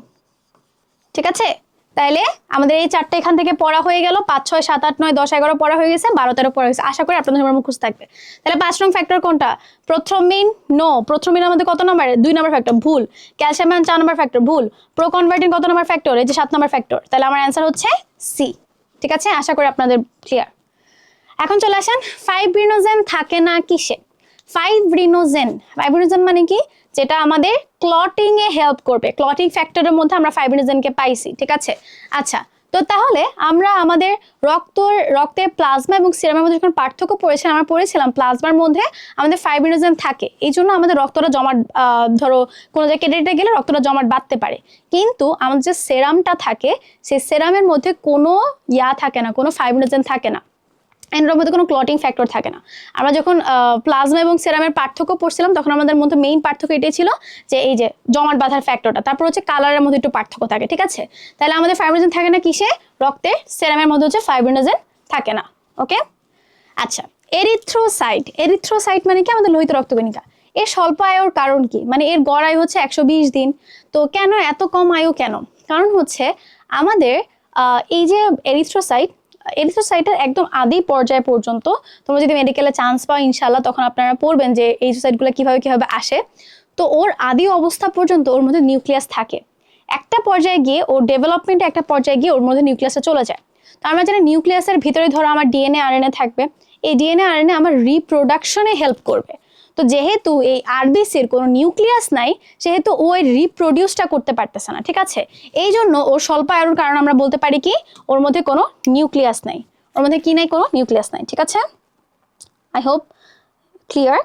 ঠিক আছে। তাইলে আমাদের এই 4টা এখান থেকে পড়া হয়ে গেল, 5, 6, 7, 8, 9, 10, 11 পড়া হয়ে গেছে, 12, 13 পড়া হয়েছে। আশা করি আপনাদের সবার মুখস্থ থাকবে। তাহলে 5 নং ফ্যাক্টর কোনটা? প্রোথ্রম্বিন। নো, প্রোথ্রম্বিন আমাদের কত নাম্বার? 2 নাম্বার ফ্যাক্টর, ভুল। ক্যালসিয়াম 4 নাম্বার ফ্যাক্টর, ভুল। প্রো কনভার্টিং কত নাম্বার ফ্যাক্টর? এই যে 7 নাম্বার ফ্যাক্টর। তাহলে আমার অ্যান্সার হচ্ছে সি, ঠিক আছে। আশা করি আপনাদের ক্লিয়ার। এখন চলে আসেন ফাইব্রিনোজেন থাকে না কিসে? ফাইব্রিনোজেন মানে কি? যেটা আমাদের ক্লটিং এ হেল্প করবে, ক্লটিং ফ্যাক্টরের মধ্যে আমরা ফাইব্রিনোজেনকে পাইছি, ঠিক আছে। আচ্ছা, তো তাহলে আমরা আমাদের রক্তের প্লাজমা এবং সিরামের মধ্যে যখন পার্থক্য পড়েছিলাম, আমরা পড়েছিলাম প্লাজমার মধ্যে আমাদের ফাইব্রিনোজেন থাকে, এই জন্য আমাদের রক্তটা জমাট, ধরো কোনো জায়গায় কেটে গেলে রক্তটা জমাট বাঁধতে পারে। কিন্তু আমাদের যে সেরামটা থাকে, সেই সেরামের মধ্যে কোনো থাকে না, কোনো ফাইব্রিনোজেন থাকে না, এর মধ্যে কোনো ক্লটিং ফ্যাক্টর থাকে না। আমরা যখন প্লাজমা এবং সেরামের পার্থক্য পড়ছিলাম, তখন আমাদের মধ্যে মেইন পার্থক্য এটাই ছিল যে এই যে জমাট বাঁধার ফ্যাক্টরটা, তারপর হচ্ছে কালারের মধ্যে একটু পার্থক্য থাকে, ঠিক আছে। তাহলে আমাদের ফাইব্রিনোজেন থাকে না কিসে? রক্তে, সেরামের মধ্যে হচ্ছে ফাইব্রিনোজেন থাকে না, ওকে। আচ্ছা, এরিথ্রোসাইট মানে কি? আমাদের লোহিত রক্তকণিকা। এর স্বল্প আয়ুর কারণ কি? মানে এর গড় আয়ু হচ্ছে 120 দিন। তো কেন এত কম আয়ু কেন? কারণ হচ্ছে আমাদের এই যে এরিথ্রোসাইটের একদম আদি পর্যায় পর্যন্ত তোমরা যদি মেডিকেলে চান্স পাও ইনশাল্লাহ, তখন আপনারা পড়বেন যে এরিথ্রোসাইটগুলো কিভাবে কিভাবে আসে। তো ওর আদি অবস্থা পর্যন্ত ওর মধ্যে নিউক্লিয়াস থাকে, একটা পর্যায়ে গিয়ে ওর ডেভেলপমেন্টে একটা পর্যায়ে গিয়ে ওর মধ্যে নিউক্লিয়াসে চলে যায়। তো আমরা জানি নিউক্লিয়াসের ভিতরে ধরো আমার ডিএনএ আরএনএ থাকবে, এই ডিএনএ আরএনএ আমার রিপ্রোডাকশনে হেল্প করবে। তো যেহেতু এই আরবিসির কোনো নিউক্লিয়াস নাই, সেহেতু ও এই রিপ্রোডিউসটা করতে পারতেছে না, ঠিক আছে। এই জন্য ওর স্বল্পায়ুর কারণ আমরা বলতে পারি কি, ওর মধ্যে কোনো নিউক্লিয়াস নাই, ওর মধ্যে কি নাই, কোনো নিউক্লিয়াস নাই, ঠিক আছে। I hope clear.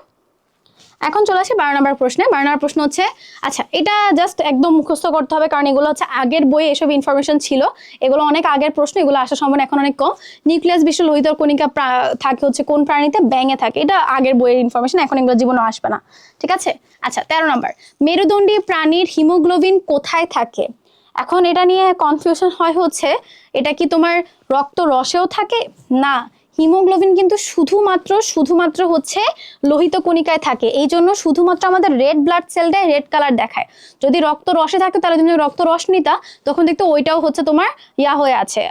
এখন চলে আসি 12 নম্বর প্রশ্নে। 12 নম্বর প্রশ্ন হচ্ছে, আচ্ছা এটা জাস্ট একদম মুখস্থ করতে হবে, কারণ এগুলো হচ্ছে আগের বইয়ে এসব ইনফরমেশন ছিল, এগুলো অনেক আগের প্রশ্ন, এগুলো আসার সম্ভাবনা এখন অনেক কম। নিউক্লিয়াস বিশিষ্ট লোহিত কণিকা থাকে হচ্ছে কোন প্রাণীতে, ব্যাঙে থাকে, এটা আগের বইয়ের ইনফরমেশন, এখন এগুলো জীবনে আসবে না, ঠিক আছে। আচ্ছা 13 নম্বর, মেরুদণ্ডী প্রাণীর হিমোগ্লোবিন কোথায় থাকে? এখন এটা নিয়ে কনফিউশন হয় হচ্ছে, এটা কি তোমার রক্ত রসেও থাকে? না, হিমোগ্লোবিন কিন্তু শুধুমাত্র হচ্ছে লোহিত কণিকায় থাকে, এই জন্য শুধুমাত্র আমাদের রেড ব্লাড সেলটাই রেড কালার দেখায়। যদি রক্ত রসে থাকে তাহলে তুমি রক্ত রস নিতা, তখন দেখতে ওইটাও হচ্ছে তোমার হয়ে আছে,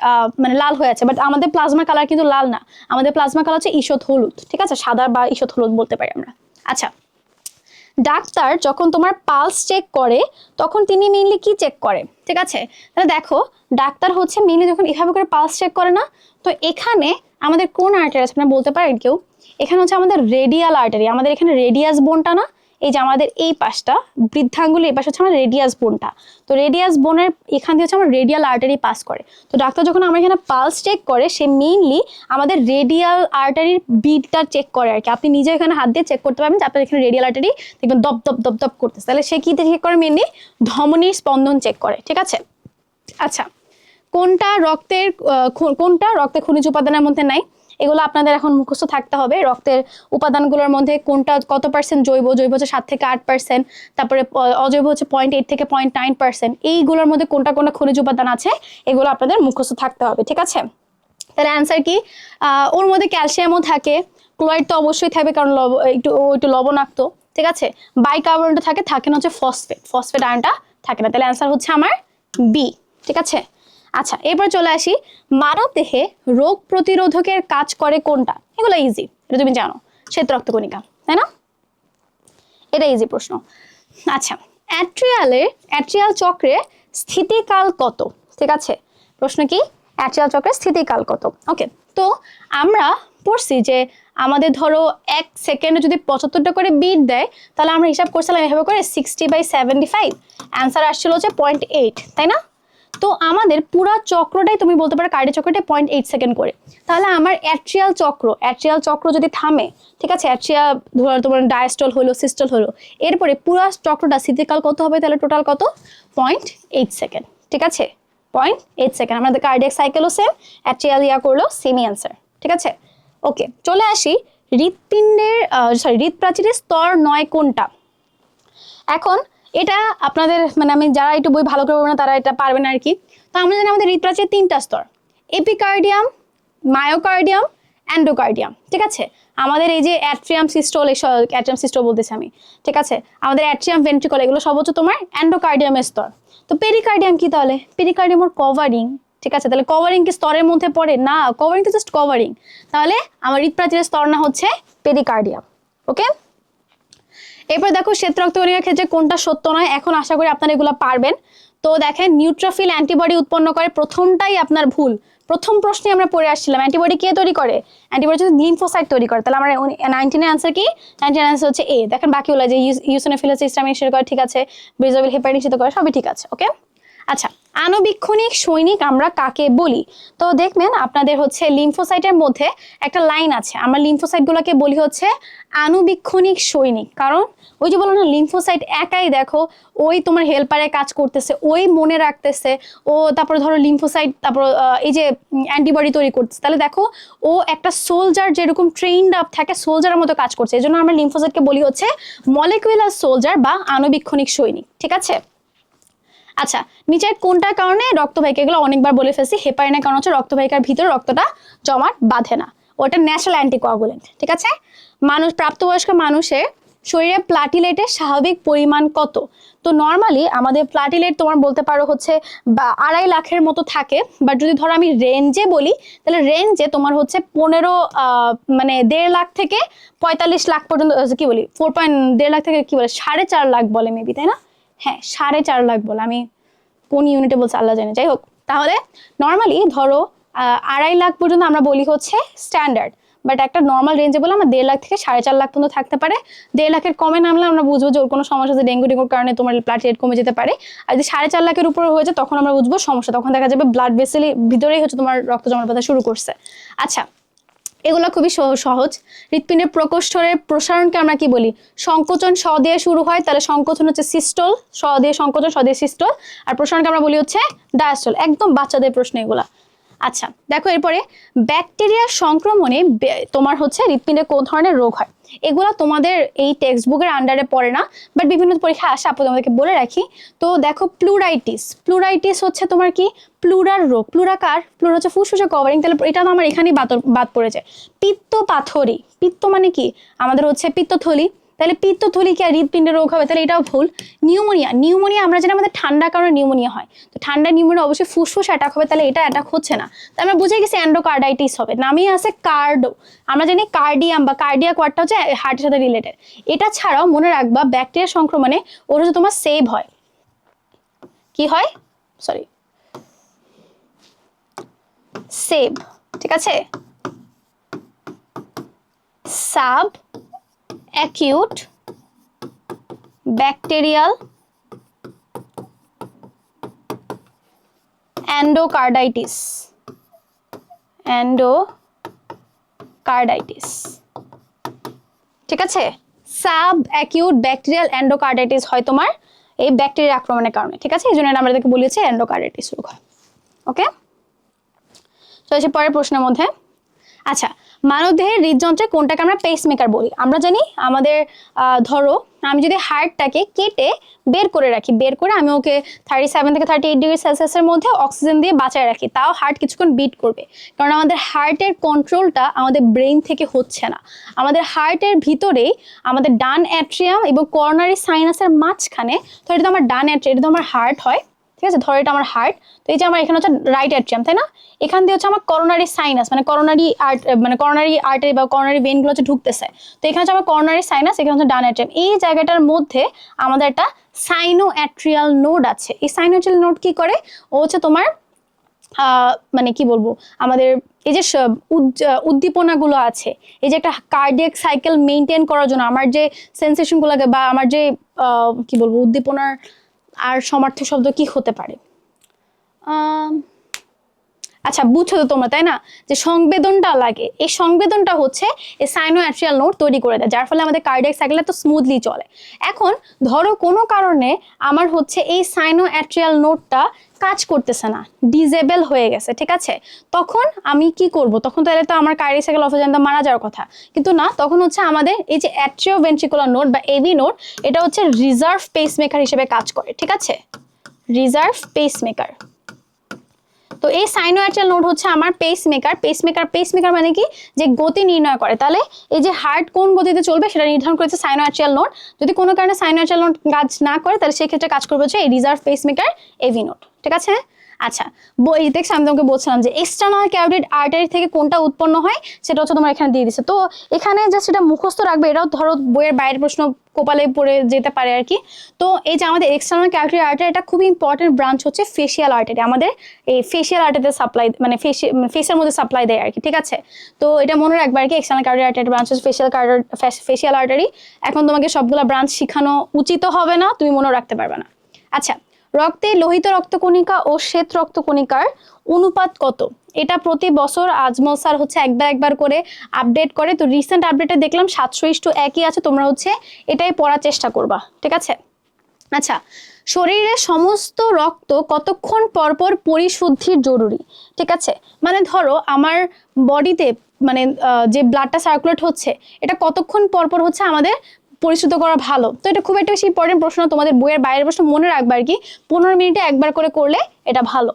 মানে লাল হয়ে আছে। বাট আমাদের প্লাজমা কালার কিন্তু লাল না, আমাদের প্লাজমা কালার হচ্ছে ঈষৎ হলুদ, ঠিক আছে, সাদা বা ঈষৎ হলুদ বলতে পারি আমরা। আচ্ছা, ডাক্তার যখন তোমার পালস চেক করে তখন তিনি মেইনলি কি চেক করে? ঠিক আছে, তাহলে দেখো ডাক্তার হচ্ছে মেইনলি যখন এভাবে করে পালস চেক করে না, তো এখানে আমাদের কোন আর্টারি আছে আপনারা বলতে পারেন কেউ? এখানে হচ্ছে আমাদের রেডিয়াল আর্টারি, আমাদের এখানে রেডিয়াস বোনটা না, এই যে আমাদের এই পাশটা বৃদ্ধাঙ্গুলি, এই পাশে হচ্ছে আমার রেডিয়াস বোনটা। তো রেডিয়াস বোনের এখান দিয়ে হচ্ছে আমার রেডিয়াল আর্টারি পাস করে। তো ডাক্তার যখন আমার এখানে পালস চেক করে, সে মেইনলি আমাদের রেডিয়াল আর্টারির বিটটা চেক করে আর কি। আপনি নিজে এখানে হাত দিয়ে চেক করতে পারবেন যে আপনার এখানে রেডিয়াল আর্টারি দেখবেন দপ দপ দপ দপ করতেছে, তাহলে সে কি চেক করে? মেইনলি ধমনীর স্পন্দন চেক করে, ঠিক আছে। আচ্ছা, কোনটা রক্তে খনিজ উপাদানের মধ্যে নাই? এগুলো আপনাদের এখন মুখস্থ থাকতে হবে। রক্তের উপাদানগুলোর মধ্যে কোনটা কত পার্সেন্ট জৈব হচ্ছে 7 থেকে 8%, তারপরে অজৈব হচ্ছে 0.8 থেকে 0.9%। এইগুলোর মধ্যে কোনটা খনিজ উপাদান আছে এগুলো আপনাদের মুখস্থ থাকতে হবে, ঠিক আছে। তাহলে অ্যান্সার কি? ওর মধ্যে ক্যালসিয়ামও থাকে, ক্লোরাইড তো অবশ্যই থাকবে কারণ একটু লবণাক্ত, ঠিক আছে। বাইকার্বনেটও থাকে না হচ্ছে ফসফেট আয়নটা থাকে না, তাহলে অ্যান্সার হচ্ছে আমার বি, ঠিক আছে। আচ্ছা, এরপর চলে আসি, মানব দেহে রোগ প্রতিরোধকের কাজ করে কোনটা? এগুলো ইজি, এটা তুমি জানো, শ্বেত রক্তকণিকা, তাই না? এটা ইজি প্রশ্ন। আচ্ছা, অ্যাট্রিয়াল চক্রে স্থিতিকাল কত? ঠিক আছে, প্রশ্ন কি? অ্যাট্রিয়াল চক্রের স্থিতিকাল কত? ওকে, তো আমরা পড়ছি যে আমাদের ধরো 1 সেকেন্ডে যদি 75টা করে বিট দেয়, তাহলে আমরা হিসাব করছিলাম এভাবে করে 60/75, অ্যান্সার আসছিল হচ্ছে 0.8, তাই না? তো আমাদের পুরো চক্রটাই তুমি বলতে পারো কার্ডিয়াক চক্রটাই 0.8 সেকেন্ড করে। তাহলে আমার অ্যাট্রিয়াল চক্র যদি থামে, ঠিক আছে, অ্যাট্রিয়া ধরো তোমার ডায়াস্টল হলো, সিস্টল হলো, এরপরে পুরো চক্রটা স্থিতিকাল কত হবে? তাহলে টোটাল কত? 0.8 সেকেন্ড, ঠিক আছে, 0.8 সেকেন্ড। আমাদের কার্ডিয়াক সাইকেলও সেম, অ্যাট্রিয়াল করলো সেমি অ্যান্সার, ঠিক আছে। ওকে, চলে আসি, হৃদপ্রাচীরের স্তর 9 কোনটা? এখন এটা আপনাদের মানে আমি যারা একটু বই ভালো করে পড়বে না তারা এটা পারবে না আর কি। তো আমরা জানি আমাদের হৃদপ্রাচীরের 3টা স্তর, এপিকার্ডিয়াম, মায়োকার্ডিয়াম, এন্ডোকার্ডিয়াম, ঠিক আছে। আমাদের এই যে অ্যাট্রিয়াম সিস্টল বলতেছি আমি, ঠিক আছে, আমাদের অ্যাট্রিয়াম ভেন্ট্রিকল এগুলো সব হচ্ছে তোমার এন্ডোকার্ডিয়ামের স্তর। তো পেরিকার্ডিয়াম কি? তাহলে পেরিকার্ডিয়াম ওর কভারিং, ঠিক আছে। তাহলে কভারিং কি স্তরের মধ্যে পড়ে? না, কভারিং তো জাস্ট কভারিং। তাহলে আমার হৃদপ্রাচীরের স্তর না হচ্ছে পেরিকার্ডিয়াম, ওকে। এরপর দেখো শ্বেত রক্তকণিকার ক্ষেত্রে কোনটা সত্য নয়, এখন আশা করি আপনারা এগুলো পারবেন। তো দেখেন, নিউট্রোফিল অ্যান্টিবডি উৎপন্ন করে, প্রথমটাই আপনার ভুল। প্রথম প্রশ্নে আমরা পড়ে আসছিলাম অ্যান্টিবডি কে তৈরি করে? অ্যান্টিবডি হচ্ছে লিম্ফোসাইট তৈরি করে। তাহলে আমার 19 অ্যান্সার কি? 19 অ্যান্সার হচ্ছে এ। দেখেন বাকিগুলো যে ইউসিনোফিল হিস্টামিন করে, ঠিক আছে, বেজোভিল হেপাটিস করে, সবই ঠিক আছে, ওকে। আচ্ছা, আণুবীক্ষণিক সৈনিক আমরা কাকে বলি? তো দেখবেন আপনাদের হচ্ছে লিম্ফোসাইটের মধ্যে একটা লাইন আছে, আমরা লিম্ফোসাইটগুলোকে বলি হচ্ছে আণুবীক্ষণিক সৈনিক। কারণ ওই যে বলো না, লিম্ফোসাইট একাই দেখো ওই তোমার হেল্পারে কাজ করতেছে, ওই মনে রাখতেছে, ও তারপরে ধরো লিম্ফোসাইট তারপর এই যে অ্যান্টিবডি তৈরি করতেছে, তাহলে দেখো ও একটা সোলজার যেরকম ট্রেইনড আপ থাকে সোলজারের মতো কাজ করছে। এই জন্য আমরা লিম্ফোসাইটকে বলি হচ্ছে মলিকুলার সোলজার বা আণুবীক্ষণিক সৈনিক, ঠিক আছে। আচ্ছা, নিচের কোনটার কারণে রক্তবাহিকা, এগুলো অনেকবার বলে ফেলছি, হেপারিনের কারণ হচ্ছে রক্তবাহিকার ভিতরে রক্তটা জমাট বাঁধে না, ওটা ন্যাচারাল অ্যান্টিকোয়াগুলেন্ট, ঠিক আছে। প্রাপ্তবয়স্ক মানুষের শরীরে প্লাটিলেটের স্বাভাবিক পরিমাণ কত? তো নর্মালি আমাদের প্লাটিলেট তোমার বলতে পারো হচ্ছে 2.5 লাখের মতো থাকে, বাট যদি ধরো আমি রেঞ্জে বলি তাহলে রেঞ্জে তোমার হচ্ছে 15 মানে 1.5 লাখ থেকে 45 লাখ পর্যন্ত, কি বলি 1.5 লাখ থেকে কি বলে 4.5 লাখ বলে মেবি, তাই না? হ্যাঁ 4.5 লাখ বলে, আমি কোন ইউনিটে বলছে আল্লাহ জানে। যাই হোক, তাহলে নর্মালি ধরো 2.5 লাখ পর্যন্ত আমরা বলি হচ্ছে স্ট্যান্ডার্ড, বাট একটা নর্মাল রেঞ্জে বলে আমরা 1.5 লাখ থেকে 4.5 লাখ পর্যন্ত থাকতে পারে। 1.5 লাখের কমে নামলে আমরা বুঝবো যে ওর কোনো সমস্যা আছে, ডেঙ্গুর কারণে তোমার প্লাটিলেট কমে যেতে পারে। আর যদি 4.5 লাখের উপরে হয়ে যায় তখন আমরা বুঝবো সমস্যা, তখন দেখা যাবে ব্লাড ভেসেলের ভিতরেই হচ্ছে তোমার রক্ত জমাট বাঁধা শুরু করছে। আচ্ছা, এগুলো খুবই সহজ। হৃৎপিণ্ডের প্রকোষ্ঠের প্রসারণকে আমরা কি বলি? সংকোচন স দিয়ে শুরু হয়, তাহলে সংকোচন হচ্ছে সিস্টল, স দিয়ে সংকোচন, স দিয়ে সিস্টল, আর প্রসারণকে আমরা বলি হচ্ছে ডায়াস্টল। একদম বাচ্চাদের প্রশ্ন এগুলা। আচ্ছা দেখো, এরপরে ব্যাকটেরিয়ার সংক্রমণে তোমার হচ্ছে হৃৎপিণ্ডে কোন ধরনের রোগ হয়? এগুলা তোমাদের এই টেক্সট বুকের আন্ডারে পড়ে না, বাট বিভিন্ন পরীক্ষা আসে, আপু তোমাদেরকে বলে রাখি। তো দেখো, প্লুরাইটিস হচ্ছে তোমার কি প্লুরার রোগ। প্লুরাকার, প্লুরা হচ্ছে ফুসফুসের কভারিং, তাহলে এটা তো আমার এখানেই বাদ পড়ে যায়। পিত্ত পাথরি, পিত্ত মানে কি আমাদের হচ্ছে পিত্তথলি, তাহলে পিত্তথলি কি আর হৃৎপিণ্ডের রোগ হবে? তাহলে এটাও ভুল। নিউমোনিয়া আমরা জানি আমাদের ঠান্ডার কারণে নিউমোনিয়া হয়, তো ঠান্ডা নিউমোনিয়া অবশ্যই ফুসফুস অ্যাটাক হবে, তাহলে এটা অ্যাটাক হচ্ছে না। তো আমরা বুঝে গেছি এন্ডোকার্ডাইটিস হবে, নামেই আছে কার্ডো। আমরা জানি কার্ডিয়াম বা কার্ডিয়াক ওয়ার্ডটা হচ্ছে হার্টের সাথে রিলেটেড। এটা ছাড়াও মনে রাখবা ব্যাকটেরিয়া সংক্রমণে ওর হচ্ছে তোমার সেভ হয়, কি হয় সরি সেভ, ঠিক আছে? সাব অ্যাকিউট ব্যাকটেরিয়াল এন্ডোকার্ডাইটিস, ঠিক আছে? সাব অ্যাকিউট ব্যাকটেরিয়াল এন্ডোকার্ডাইটিস হয় তোমার এই ব্যাকটেরিয়া আক্রমণের কারণে, ঠিক আছে? এই জন্য আমরা এটাকে বলেছি এন্ডোকার্ডাইটিস রোগ হয়। ওকে, চলেছি পরের প্রশ্নের মধ্যে। আচ্ছা, মানবদেহের হৃদযন্ত্রে কোনটাকে আমরা পেসমেকার বলি? আমরা জানি আমাদের ধরো আমি যদি হার্টটাকে কেটে বের করে আমি ওকে 37 থেকে 38 ডিগ্রি সেলসিয়াসের মধ্যে অক্সিজেন দিয়ে বাঁচায় রাখি, তাও হার্ট কিছুক্ষণ বিট করবে, কারণ আমাদের হার্টের কন্ট্রোলটা আমাদের ব্রেইন থেকে হচ্ছে না। আমাদের হার্টের ভিতরেই আমাদের ডান অ্যাট্রিয়াম এবং করোনারি সাইনাসের মাঝখানে, তো এটা তো আমার ডান অ্যাট্রিয়াম, এটা তো আমার হার্ট হয়, ঠিক আছে? ধরো এটা আমার হার্ট, তো এই যে আমার এখানে হচ্ছে রাইট অ্যাট্রিয়াম, তাই না? এখান দিয়ে হচ্ছে আমার করোনারি সাইনাস, মানে করোনারি আর্টারি বা করোনারি ভেনগুলো হচ্ছে ঢুকতেছে, তো এখানে হচ্ছে আমার করোনারি সাইনাস, এখানে হচ্ছে ডান অ্যাট্রিয়াম। এই জায়গাটার মধ্যে আমাদের একটা সাইনো অ্যাট্রিয়াল নোড আছে। এই সাইনো অ্যাট্রিয়াল নোড কি করে? ও হচ্ছে তোমার মানে কি বলবো, আমাদের এই যে উদ্দীপনাগুলো আছে, এই যে একটা কার্ডিয়াক সাইকেল মেনটেন করার জন্য আমার যে সেন্সেশনগুলোকে বা আমার যে কি বলবো উদ্দীপনার আর সমার্থক শব্দ কি হতে পারে, আচ্ছা বুঝছো তো তোমরা, তাই না? যে সংবেদনটা লাগে, এই সংবেদনটা হচ্ছে এই সাইনোঅ্যাট্রিয়াল নোড তৈরি করে দেয়, যার ফলে আমাদের কার্ডিয়াক সাইকেলটা তো স্মুথলি চলে। এখন ধরো কোনো কারণে আমার হচ্ছে এই সাইনোঅ্যাট্রিয়াল নোডটা কাজ করতেছে না, ডিজেবল হয়ে গেছে, ঠিক আছে? তখন আমি কি করব? তখন তাহলে তো আমার কার্ডিয়াক সাইকেল অফজানতে মারা যাওয়ার কথা, কিন্তু না, তখন হচ্ছে আমাদের এই যে অ্যাট্রিওভেন্ট্রিকুলার নোড বা এভি নোড, এটা হচ্ছে রিজার্ভ পেসমেকার হিসেবে কাজ করে, ঠিক আছে? Reserve pacemaker. তো এই সাইনোঅ্যাট্রিয়াল নোড হচ্ছে আমার পেসমেকার মানে কি? যে গতি নির্ণয় করে। তাহলে এই যে হার্ট কোন গতিতে চলবে সেটা নির্ধারণ করেছে সাইনোঅ্যাট্রিয়াল নোড। যদি কোনো কারণে সাইনোঅ্যাট্রিয়াল নোড কাজ না করে তাহলে সেই ক্ষেত্রে কাজ করবে হচ্ছে এই রিজার্ভ পেসমেকার এভি নোড, ঠিক আছে? আচ্ছা, বই দেখছি আমি তোমাকে বলছিলাম যে এক্সটার্নাল ক্যারোটিড আর্টারি থেকে কোনটা উৎপন্ন হয় সেটা হচ্ছে তোমার এখানে দিয়ে দিচ্ছে। তো এখানে জাস্ট এটা মুখস্থ রাখবে, এটাও ধরো বইয়ের বাইরের প্রশ্ন কোপালে পড়ে যেতে পারে আর কি। তো এই যে আমাদের এক্সটার্নাল ক্যারোটিড আর্টারি, এটা খুবই ইম্পর্টেন্ট ব্রাঞ্চ হচ্ছে ফেসিয়াল আর্টারি, আমাদের এই ফেসিয়াল আর্টারিতে সাপ্লাই, মানে ফেসের মধ্যে সাপ্লাই দেয় আর কি, ঠিক আছে? তো এটা মনে রাখবে আর কি, এক্সটার্নাল ক্যারোটিড আর্টারি ব্রাঞ্চ হচ্ছে ফেসিয়াল আর্টারি। এখন তোমাকে সবগুলা ব্রাঞ্চ শেখানো উচিত হবে না, তুমি মনে রাখতে পারবে না। আচ্ছা, রক্তে লোহিত রক্তকণিকা ও শ্বেত রক্তকণিকার অনুপাত কত? এটা প্রতি বছর আজমল স্যার হচ্ছে একবার করে আপডেট করে। তো রিসেন্ট আপডেটে দেখলাম 7:1 আছে, তোমরা হচ্ছে এটাই পড়ার চেষ্টা করবা, ঠিক আছে? আচ্ছা, শরীরের সমস্ত রক্ত কতক্ষণ পরপর পরিশুদ্ধির জরুরি, ঠিক আছে? মানে ধরো আমার বডিতে মানে যে ব্লাডটা সার্কুলেট হচ্ছে এটা কতক্ষণ পরপর হচ্ছে আমাদের পরিশুদ্ধ করা ভালো। তো এটা খুব একটা বেশি ইম্পর্টেন্ট প্রশ্ন, তোমাদের বইয়ের বাইরের প্রশ্ন মনে রাখবে আর কি, 15 মিনিটে একবার করে করলে এটা ভালো।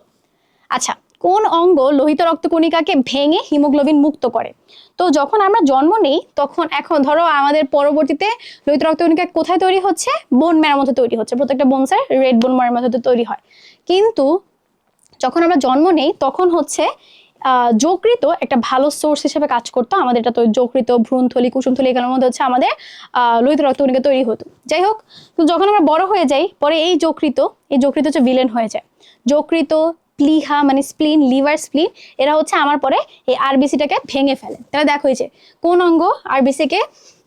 আচ্ছা, কোন অঙ্গ লোহিত রক্তকণিকাকে ভেঙে হিমোগ্লোবিন মুক্ত করে? তো যখন আমরা জন্ম নেই তখন এখন ধরো আমাদের পরবর্তীতে লোহিত রক্তকণিকা কোথায় তৈরি হচ্ছে? বোন ম্যারোর মধ্যে তৈরি হচ্ছে, প্রত্যেকটা বোনসের রেড বোন ম্যারোর মধ্যে তৈরি হয়। কিন্তু যখন আমরা জন্ম নেই তখন হচ্ছে যকৃত একটা ভালো সোর্স হিসেবে কাজ করতো আমাদের। এটা তো যকৃত, ভ্রূণথলি, কুসুমথলি এগুলোর মধ্যে হচ্ছে আমাদের লোহিত রক্তকণিকা তৈরি হতো। যাই হোক, যখন আমরা বড় হয়ে যাই পরে এই যকৃত হচ্ছে ভিলেন হয়ে যায়। যকৃত, প্লিহা মানে স্প্লিন, লিভার, স্প্লিন এরা হচ্ছে আমার পরে এই আরবিসিটাকে ভেঙে ফেলে। তাহলে দেখো এই যে কোন অঙ্গ আরবিসিকে,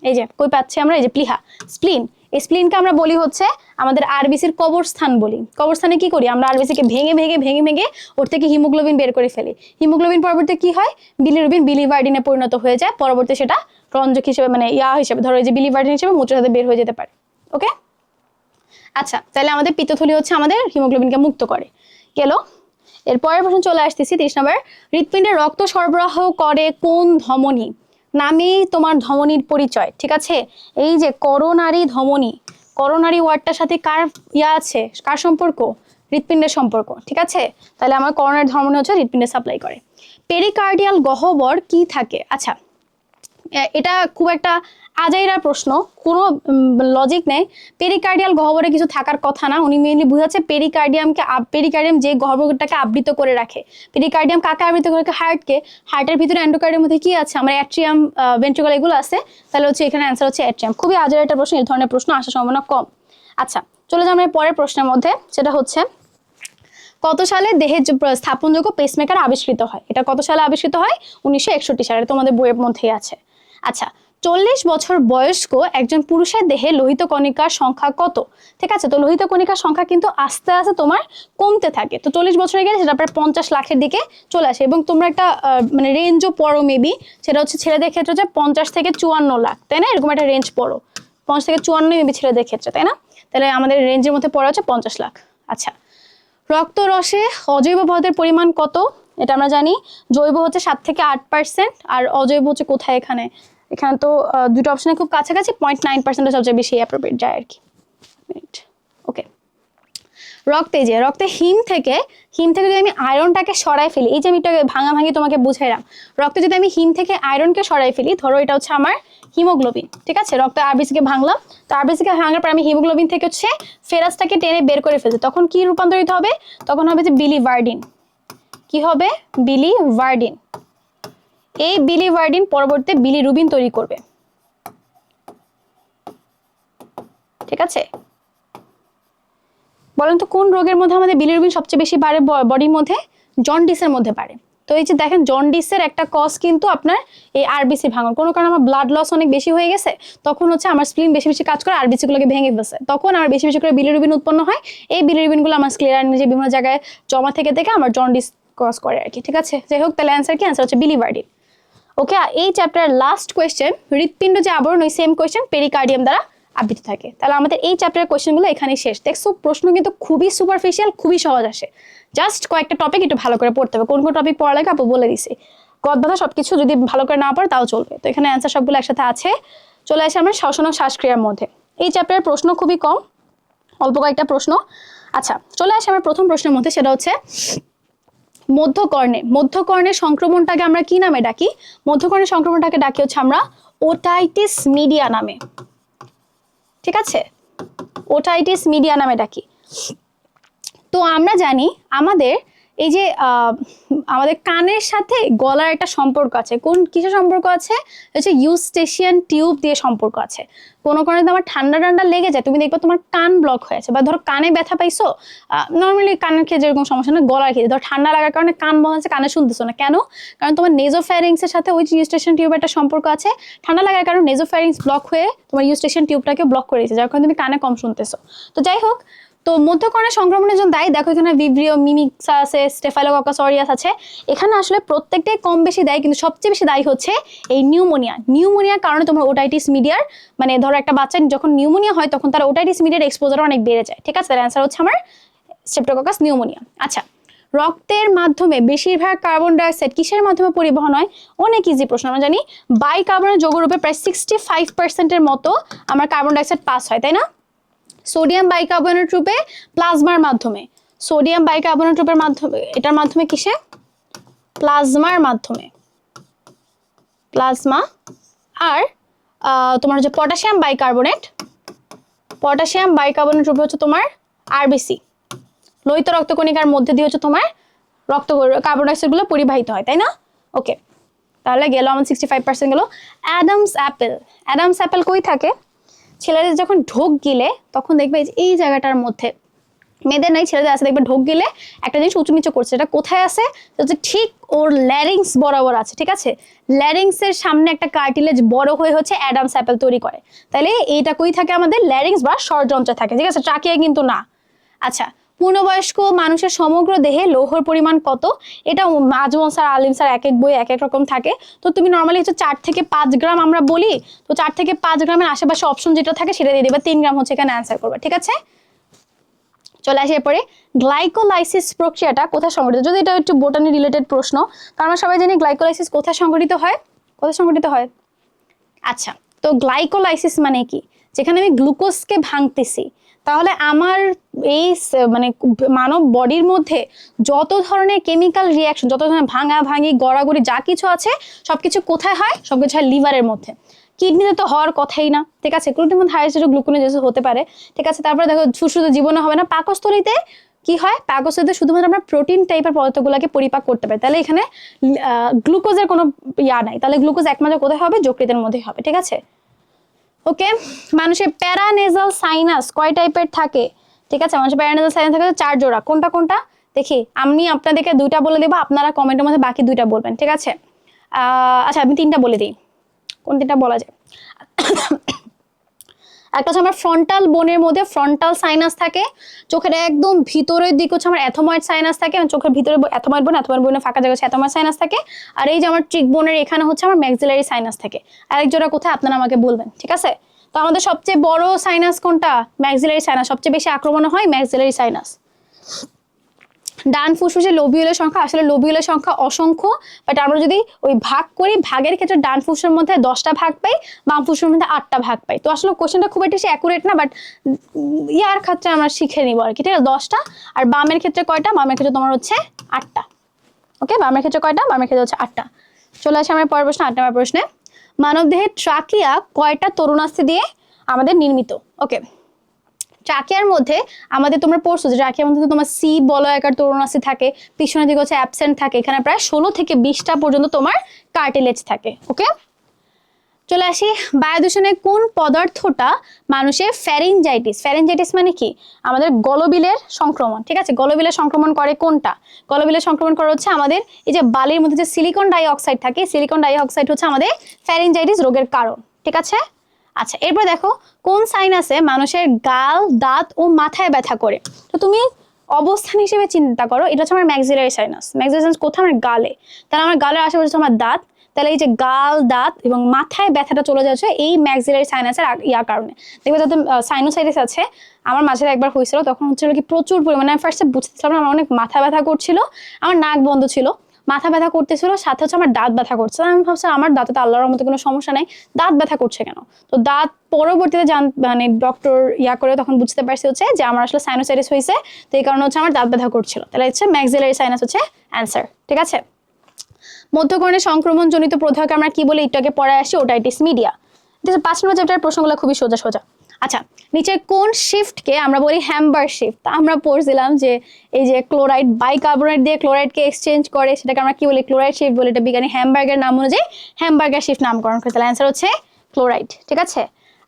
এই যে কই পাচ্ছি আমরা, এই যে প্লিহা, স্প্লিন। এই স্প্লিনকে আমরা বলি হচ্ছে আমাদের আরবিসির কবরস্থান বলি। কবরস্থানে কি করি আমরা? আরবিসিকে ভেঙে ভেঙে ভেঙে ভেঙে ওর থেকে হিমোগ্লোবিন বের করে ফেলি। হিমোগ্লোবিন পরবর্তী কি হয়? বিলিরুবিন, বিলিভার্ডিনে পরিণত হয়ে যায়। পরবর্তী সেটা রঞ্জক হিসেবে মানে হিসেবে ধরো এই যে বিলিভার্ডিন হিসেবে মূত্রের সাথে বের হয়ে যেতে পারে। ওকে, আচ্ছা, তাহলে আমাদের পিত্তথলি হচ্ছে আমাদের হিমোগ্লোবিনকে মুক্ত করে। গেল। এর পরের প্রশ্ন চলে আসতেছি 30 নম্বর। হৃৎপিণ্ডে রক্ত সরবরাহ করে কোন ধমনী? নামেই তোমার ধমনীর পরিচয়, ঠিক আছে? এই যে করোনারি ধমনী, করোনারি ওয়ার্ডটার সাথে কার আছে, কার সম্পর্ক? হৃৎপিণ্ডের সম্পর্ক, ঠিক আছে? তাহলে আমার করোনারি ধমনী হচ্ছে হৃৎপিণ্ডে সাপ্লাই করে। পেরিকার্ডিয়াল গহ্বর কি থাকে? আচ্ছা, এটা খুব একটা আজাইরা প্রশ্ন, কোনো লজিক নেই। পেরিকার্ডিয়াল গহ্বরে কিছু থাকার কথা না। উনি মেইনলি বুঝাচ্ছে পেরিকার্ডিয়াম যে গহ্বরটাকে আবৃত করে রাখে। পেরিকার্ডিয়াম কাকে আবৃত করে রাখে? হার্টকে। হার্টের ভিতরে এন্ডোকার্ডিয়ামের মধ্যে কি আছে? আমার অ্যাট্রিয়াম, ভেন্ট্রিকল এগুলো আছে। তাহলে হচ্ছে এখানে অ্যান্সার হচ্ছে অ্যাট্রিয়াম। খুবই আজাইরা একটা প্রশ্ন, এই ধরনের প্রশ্ন আসার সম্ভাবনা কম। আচ্ছা, চলে যাই আমরা পরের প্রশ্নের মধ্যে, সেটা হচ্ছে কত সালে দেহের স্থাপনযোগ্য পেসমেকার আবিষ্কৃত হয়? এটা কত সালে আবিষ্কৃত হয়? 1961 সালে, তোমাদের বইয়ের মধ্যেই আছে। আচ্ছা, 40 বছর বয়স্ক একজন পুরুষের দেহে লোহিত কণিকার সংখ্যা কত? ঠিক আছে, তো লোহিত কণিকার সংখ্যা কিন্তু আস্তে আস্তে তোমার কমতে থাকে। তো 40 বছরে গেলে সেটা প্রায় 50 লাখের দিকে চলে আসে। এবং তোমরা একটা মানে রেঞ্জও পড়ো মেবি, সেটা হচ্ছে ছেলেদের ক্ষেত্রে হচ্ছে 50 থেকে 54 লাখ, তাই না? এরকম একটা রেঞ্জ পড়ো, 50 থেকে 54 মেবি ছেলেদের ক্ষেত্রে, তাই না? তাহলে আমাদের রেঞ্জের মধ্যে পড়া হচ্ছে 50 লাখ। আচ্ছা, রক্তরসে অজৈব পদার্থের পরিমাণ কত? এটা আমরা জানি। জৈব হচ্ছে 7 থেকে 8%, আর অজৈব হচ্ছে কোথায়? এখানে তো দুটো অপশনে খুব কাছাকাছি, 0.9% সবচেয়ে বেশি অ্যাপ্রোপ্রিয়েট যায় আর কি। ওকে, রক্তে হিম থেকে যদি আমি আয়রনটাকে সরাই ফেলি, এই যে আমি এটা ভাঙাভাঙি তোমাকে বুঝাইলাম, রক্তে যদি আমি হিম থেকে আয়রনকে সরাই ফেলি, ধরো এটা হচ্ছে আমার হিমোগ্লোবিন, ঠিক আছে? রক্তে আরবিসিকে ভাঙলাম, তো আরবিসিকে ভাঙার পর আমি হিমোগ্লোবিন থেকে হচ্ছে ফেরাসটাকে টেনে বের করে ফেলছি, তখন কি রূপান্তরিত হবে? তখন হবে যে বিলিভার্ডিন। কি হবে? বিলিভার্ডিন। এই বিলিভার্ডিন পরবর্তীতে বিলিরুবিন তৈরি করবে, ঠিক আছে? বলেন তো কোন রোগের মধ্যে আমাদের বিলিরুবিন সবচেয়ে বেশি বাড়ে বডির মধ্যে? জন্ডিসের মধ্যে বাড়ে। তো এই যে দেখেন, জন্ডিসের একটা কজ কিন্তু আপনার এই আরবিসি ভাঙন। কোনো কারণে আমার ব্লাড লস অনেক বেশি হয়ে গেছে, তখন হচ্ছে আমার স্প্লিন বেশি বেশি কাজ করে আরবিসি গুলোকে ভেঙে ফেলছে, তখন আমার বেশি বেশি করে বিলিরুবিন উৎপন্ন হয়। এই বিলিরুবিন গুলো আমার স্ক্লেরার নিচে বিভিন্ন জায়গায় জমা থেকে আমার জন্ডিস কজ করে আর কি, ঠিক আছে? যাই হোক, তাহলে অ্যান্সার কি? অ্যান্সার হচ্ছে বিলিভার্ডিন। ওকে, এই চ্যাপ্টারের লাস্ট কোয়েশ্চেন, হৃৎপিণ্ড যে আবরণ, ওই সেম কোয়েশ্চেন পেরিকার্ডিয়াম দ্বারা আবৃত থাকে। তাহলে আমাদের এই চ্যাপ্টারের কোয়েশ্চেনগুলো এখানেই শেষ। দেখছো, প্রশ্ন কিন্তু খুবই সুপারফিশিয়াল, খুবই সহজ আসে। জাস্ট কয়েকটা টপিক একটু ভালো করে পড়তে হবে। কোন কোন টপিক পড়া লাগে আপু বলে দিছি। গদবাধা সবকিছু যদি ভালো করে না পড়ে তাও চলবে। তো এখানে অ্যান্সার সবগুলো একসাথে আছে। চলে আসে আমরা শ্বসন ও শ্বাসক্রিয়ার মধ্যে। এই চ্যাপ্টারের প্রশ্ন খুবই কম, অল্প কয়েকটা প্রশ্ন। আচ্ছা, চলে আসে আমার প্রথম প্রশ্নের মধ্যে, সেটা হচ্ছে মধ্যকর্ণের সংক্রমণটাকে আমরা কি নামে ডাকি? মধ্যকর্ণের সংক্রমণটাকে ডাকি হচ্ছে আমরা ওটাইটিস মিডিয়া নামে, ঠিক আছে? ওটাইটিস মিডিয়া নামে ডাকি। তো আমরা জানি আমাদের এই যে আমাদের কানের সাথে গলার একটা সম্পর্ক আছে। কোন কিসের সম্পর্ক আছে? হচ্ছে ইউস্টেশিয়ান টিউব দিয়ে সম্পর্ক আছে। কোনো কারণে আমার ঠান্ডা লেগে যায়, তুমি দেখবে তোমার কান ব্লক হয়ে আছে, বা ধরো কানে ব্যথা পাইছো, নর্মালি কানের ক্ষেত্রে যেরকম সমস্যা না, গলার ক্ষেত্রে ধরো ঠান্ডা লাগার কারণে কান বন্ধ আছে, কানে শুনতেছো না, কেন? কারণ তোমার নেজোফ্যারিংসের সাথে ওই ইউস্টেশিয়ান টিউবের একটা সম্পর্ক আছে। ঠান্ডা লাগার কারণে নেজোফ্যারিংস ব্লক হয়ে তোমার ইউস্টেশিয়ান টিউবটাকে ব্লক করে দিয়েছে, যার কারণে তুমি কানে কম শুনতেছো। তো যাই হোক, তো মধ্যকর্ণের সংক্রমণের জন্য দায়ী দেখো, এখানে ভিব্রিও, মিমিক্সা আছে, স্টেফাইলোককাস অরিয়াস আছে। এখানে আসলে প্রত্যেকটাই কম বেশি দায়ী, কিন্তু সবচেয়ে বেশি দায়ী হচ্ছে এই নিউমোনিয়ার কারণে তোমার ওটাইটিস মিডিয়ার, মানে ধরো একটা বাচ্চা যখন নিউমোনিয়া হয় তখন তার ওটাইটিস মিডিয়ার এক্সপোজার অনেক বেড়ে যায়, ঠিক আছে? তার অ্যান্সার হচ্ছে আমার স্ট্রেপ্টোককাস নিউমোনিয়া। আচ্ছা, রক্তের মাধ্যমে বেশিরভাগ কার্বন ডাইঅক্সাইড কিসের মাধ্যমে পরিবহন হয়? অনেক ইজি প্রশ্ন। আমরা জানি বাইকার্বনের যৌগরূপে প্রায় 65% মতো আমার কার্বন ডাইঅক্সাইড পাস হয়, তাই না? সোডিয়াম বাইকার্বনেট রূপে প্লাজমার মাধ্যমে, সোডিয়াম বাইকার্বনেট রূপের মাধ্যমে, এটার মাধ্যমে কিসে? প্লাজমার মাধ্যমে, প্লাজমা। আর তোমার হচ্ছে পটাশিয়াম বাইকার্বনেট, পটাশিয়াম বাইকার্বনেট রূপে হচ্ছে তোমার আরবিসি, লোহিত রক্তকণিকার মধ্যে দিয়ে হচ্ছে তোমার রক্ত কার্বন ডাইঅক্সাইড গুলো পরিবাহিত হয়, তাই না? ওকে, তাহলে গেল আমার 65% গেল। অ্যাডামস অ্যাপেল, অ্যাডামস অ্যাপেল কই থাকে? ছেলেদের যখন ঢোক গিলে তখন দেখবে এই জায়গাটার মধ্যে, মেয়েদের নাই ছেলেদের আছে, দেখবে ঢোক গিলে একটা জিনিস উঁচু নিচু করছে, এটা কোথায় আছে? ঠিক ওর ল্যারিংস বরাবর আছে, ঠিক আছে? ল্যারিংসের সামনে একটা কার্টিলেজ বড় হয়ে হচ্ছে অ্যাডামস অ্যাপেল তৈরি করে। তাহলে এইটা কই থাকে? আমাদের ল্যারিংস বা স্বরযন্ত্রে থাকে, ঠিক আছে? ট্রাকিয়া কিন্তু না। আচ্ছা, পূর্ণবয়স্ক মানুষের সমগ্র দেহে লৌহর পরিমাণ কত? এটা আজমল স্যার, আলিম স্যার এক এক বই এক এক রকম থাকে। তো তুমি নর্মালি হচ্ছে 4 থেকে 5 গ্রাম আমরা বলি, তো 4 থেকে 5 গ্রামের আশেপাশে অপশন যেটা থাকে সেটা দিয়ে দেবে, 3 গ্রাম হচ্ছে এখানে অ্যান্সার করবে, ঠিক আছে? চলে আসি এরপরে, গ্লাইকোলাইসিস প্রক্রিয়াটা কোথায় সংঘটিত? যদি এটা একটু বোটানি রিলেটেড প্রশ্ন, তো আমরা সবাই জানি গ্লাইকোলাইসিস কোথায় সংঘটিত হয়? কোথায় সংঘটিত হয়? আচ্ছা, তো গ্লাইকোলাইসিস মানে কি? যেখানে আমি গ্লুকোজকে ভাঙতেছি, তাহলে আমার এই মানে মানব বডির মধ্যে যত ধরনের কেমিক্যাল রিয়াকশন, যত ধরনের ভাঙা ভাঙি গড়াগড়ি যা কিছু আছে সবকিছু কোথায় হয়? সবকিছু হয় লিভারের মধ্যে। কিডনিতে তো হওয়ার কথাই না, ঠিক আছে? কিডনির মধ্যে হাইয়েস্ট গ্লুকোনেজ হতে পারে, ঠিক আছে? তারপরে দেখো সুশ্রুত জীবনে হবে না। পাকস্থলীতে কি হয়? পাকস্থলীতে শুধুমাত্র আমরা প্রোটিন টাইপের পদার্থগুলোকে পরিপাক করতে পারি, তাহলে এখানে গ্লুকোজের কোনো নাই, তাহলে গ্লুকোজ একমাত্র কোথায় হবে? যকৃতের মধ্যেই হবে, ঠিক আছে? ওকে, মানুষের প্যারানেজাল সাইনাস কয় টাইপের থাকে? ঠিক আছে, মানুষের প্যারানেজাল সাইনাস থাকে 4 জোড়া। কোনটা কোনটা দেখি? আমি আপনাদেরকে 2টা বলে দেবো, আপনারা কমেন্টের মধ্যে বাকি 2টা বলবেন, ঠিক আছে? আচ্ছা, আমি 3টা বলে দিই। কোন 3টা বলা যায়? একটা হচ্ছে আমার ফ্রন্টাল বোনের মধ্যে ফ্রন্টাল সাইনাস থাকে, চোখের একদম ভিতরের দিকে হচ্ছে আমার অ্যাথোময়েড সাইনাস থাকে, চোখের ভিতরে অ্যাথোময়েড বোনের ফাঁকা জায়গা হচ্ছে অ্যাথোময়েড সাইনাস থাকে। আর এই যে আমার চিক বোনের এখানে হচ্ছে আমার ম্যাক্সিলারি সাইনাস থাকে। আরেক জোড়া কোথায় আপনারা আমাকে বলবেন, ঠিক আছে? তো আমাদের সবচেয়ে বড় সাইনাস কোনটা? ম্যাক্সিলারি সাইনাস, সবচেয়ে বেশি আক্রমণ হয় ম্যাক্সিলারি সাইনাস। ডান ফুসফুসে লোবিউলের সংখ্যা, আসলে লোবিউলের সংখ্যা অসংখ্য, বাট আমরা যদি ওই ভাগ করি, ভাগের ক্ষেত্রে ডান ফুসফুসের মধ্যে 10টা ভাগ পাই, বাম ফুসফুসের মধ্যে 8টা ভাগ পাই। তো আসলে কোশ্চেনটা খুব একটা অ্যাকুরেট না, বাট ইয়ার ক্ষেত্রে আমরা শিখে নিব আর কি, ঠিক আছে? 10টা। আর বামের ক্ষেত্রে কয়টা? বামের ক্ষেত্রে তোমার হচ্ছে 8টা। ওকে, বামের ক্ষেত্রে কয়টা? বামের ক্ষেত্রে হচ্ছে 8টা। চলে আসে আমার পরের প্রশ্ন, 8 নম্বর প্রশ্নে। মানবদেহের ট্রাকিয়া কয়টা তরুণাস্থি দিয়ে আমাদের নির্মিত? ওকে, ট্রাকিয়ার মধ্যে আমাদের তোমরা পড়ছো যে ট্রাকিয়ার মধ্যে তোমার সি বলয়াকার তরুণাস্থি থাকে, পিছনের দিকে হচ্ছে অ্যাবসেন্ট থাকে, এখানে প্রায় 16 থেকে 20টা পর্যন্ত তোমার কার্টিলেজ থাকে। ওকে, চলে আসি, বায়ু দূষণের কোন পদার্থটা মানুষের ফ্যারিনজাইটিস? ফ্যারিনজাইটিস মানে কি? আমাদের গলবিলের সংক্রমণ, ঠিক আছে? গলবিলের সংক্রমণ করে কোনটা? গলবিলের সংক্রমণ করে হচ্ছে আমাদের এই যে বালির মধ্যে যে সিলিকন ডাই অক্সাইড থাকে, সিলিকন ডাই অক্সাইড হচ্ছে আমাদের ফ্যারিনজাইটিস রোগের কারণ, ঠিক আছে? আচ্ছা, এরপর দেখো, কোন সাইনাসে মানুষের গাল, দাঁত ও মাথায় ব্যথা করে? তো তুমি অবস্থান হিসেবে চিন্তা করো, এটা হচ্ছে আমার ম্যাক্সিলারি সাইনাস। ম্যাক্সিলারি সাইনাস কোথায়? আমার গালে। তাহলে আমার গালের আশেপাশে আমার দাঁত, তাহলে এই যে গাল, দাঁত এবং মাথায় ব্যথাটা চলে যাচ্ছে এই ম্যাক্সিলারি সাইনাসের ইয়ার কারণে। দেখবে যাদের সাইনোসাইটিস আছে, আমার মাঝে একবার হয়েছিল, তখন হচ্ছিল কি প্রচুর পরিমাণে, আমি ফার্স্টে বুঝতেছিলাম না, আমার অনেক মাথা ব্যথা করছিল, আমার নাক বন্ধ ছিল, মাথা ব্যথা করতেছিল, সাথে হচ্ছে আমার দাঁত ব্যথা করছে। আমি ভাবছি আমার দাঁতে তো আল্লাহর মতো কোনো সমস্যা নেই, দাঁত ব্যথা করছে কেন? তো দাঁত পরবর্তীতে মানে ডক্টর ইয়া করে তখন বুঝতে পারছি হচ্ছে যে আমার আসলে সাইনোসাইটিস হয়েছে, তো এই কারণে হচ্ছে আমার দাঁত ব্যথা করছিল। তাহলে হচ্ছে ম্যাক্সিলারি সাইনাস হচ্ছে অ্যান্সার, ঠিক আছে? মধ্যকর্ণের সংক্রমণ জনিত প্রদাহকে আমরা কি বলি? একটু আগে পড়ে আসি, ওটাইটিস মিডিয়া। 5 নম্বর চ্যাপ্টারের প্রশ্নগুলো খুবই সোজা সোজা। আচ্ছা, নিচের কোন শিফটকে আমরা বলি হ্যাম্বার শিফট? আমরা পড়ছিলাম যে এই যে ক্লোরাইড বাইকার্বনেট দিয়ে ক্লোরাইডকে এক্সচেঞ্জ করে, সেটাকে আমরা কি বলি? ক্লোরাইড শিফট বলি। এটা বিজ্ঞানী হ্যামবার্গের নাম অনুযায়ী হ্যামবার্গার শিফট নামকরণ করেছে। তাহলে অ্যান্সার হচ্ছে ক্লোরাইড, ঠিক আছে?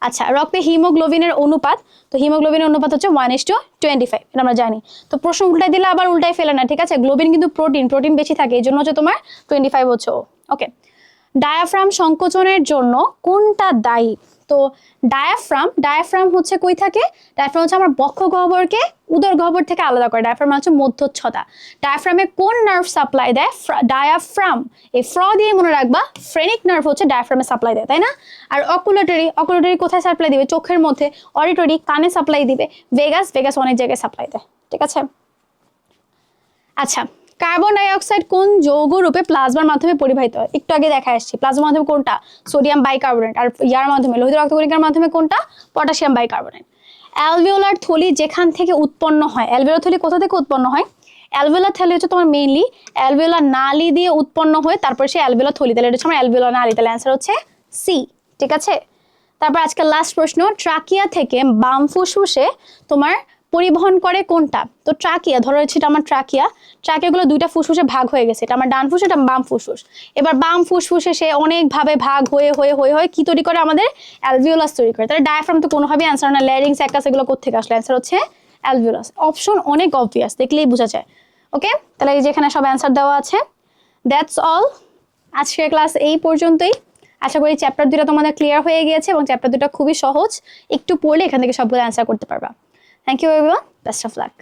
আচ্ছা, রক্তে হিমোগ্লোবিনের অনুপাত, তো হিমোগ্লোবিনের অনুপাত হচ্ছে 1:25, এটা আমরা জানি। তো প্রশ্ন উল্টাই দিলে আবার উল্টাই ফেলে না, ঠিক আছে? গ্লোবিন কিন্তু প্রোটিন বেশি থাকে, এই জন্য হচ্ছে তোমার 25 হচ্ছে। ওকে, ডায়াফ্রাম সংকোচনের জন্য কোনটা দায়ী? তো ডায়াফ্রাম হচ্ছে কই থাকে? ডায়াফ্রাম হচ্ছে আমার বক্ষ গহ্বরকে উদর গহ্বর থেকে আলাদা করে। ডায়াফ্রাম হচ্ছে মধ্যচ্ছদা। ডায়াফ্রামে কোন নার্ভ সাপ্লাই দেয়? ডায়াফ্রাম, এই দিয়ে মনে রাখবা, ফ্রেনিক নার্ভ হচ্ছে ডায়াফ্রামে সাপ্লাই দেয়, তাই না? আর অকুলেটরি কোথায় সাপ্লাই দিবে? চোখের মধ্যে। অডিটরি কানে সাপ্লাই দিবে। ভেগাস অনেক জায়গায় সাপ্লাই দেয়, ঠিক আছে? আচ্ছা, কার্বন ডাই অক্সাইড কোন যৌগ রূপে প্লাজমার মাধ্যমে পরিবাহিত হয়? একটু আগে দেখা আসছি, প্লাজমার মাধ্যমে কোনটা? Sodium bicarbonate. আর ইয়ার মাধ্যমে, লোহিত রক্তকণিকার মাধ্যমে কোনটা? Potassium bicarbonate. অ্যালভিওলার থলি যেখান থেকে উৎপন্ন হয়, অ্যালভিওলার থলি কোথা থেকে উৎপন্ন হয়? অ্যালভিওলার থলি হচ্ছে তোমার মেইনলি অ্যালভিওলার নালী দিয়ে উৎপন্ন হয়ে তারপর সে অ্যালভিওলার থলি, তাহলে এটা হচ্ছে আমার অ্যালভিওলার নালী, তাহলে অ্যান্সার হচ্ছে সি। ঠিক আছে, তারপর আজকে লাস্ট প্রশ্ন, ট্রাকিয়া থেকে বাম ফুসফুসে তোমার পরিবহন করে কোনটা? তো ট্রাকিয়া, ধরো হচ্ছে এটা আমার ট্রাকিয়া, ট্রাকিয়াগুলো দুইটা ফুসফুসে ভাগ হয়ে গেছে, এটা আমার ডান ফুসফুস, এটা বাম ফুসফুস। এবার বাম ফুসফুসে সে অনেকভাবে ভাগ হয়ে হয়ে হয়ে হয়ে কি তৈরি করে? আমাদের অ্যালভিওলাস তৈরি করে। তাহলে ডায়াফ্রাম তো কোনোভাবেই অ্যান্সার না, ল্যারিংস, স্যাকাস এগুলো কোথেকে আসলে? অ্যান্সার হচ্ছে অ্যালভিওলাস। অপশন অনেক অবভিয়াস, দেখলেই বোঝা যায়। ওকে, তাহলে এই যে এখানে সব অ্যান্সার দেওয়া আছে। দ্যাটস অল, আজকের ক্লাস এই পর্যন্তই। আশা করি চ্যাপ্টার 2টা তোমাদের ক্লিয়ার হয়ে গিয়েছে এবং চ্যাপ্টার 2টা খুবই সহজ, একটু পড়লে এখান থেকে সবগুলো অ্যান্সার করতে পারবা। Thank you everyone, best of lakh.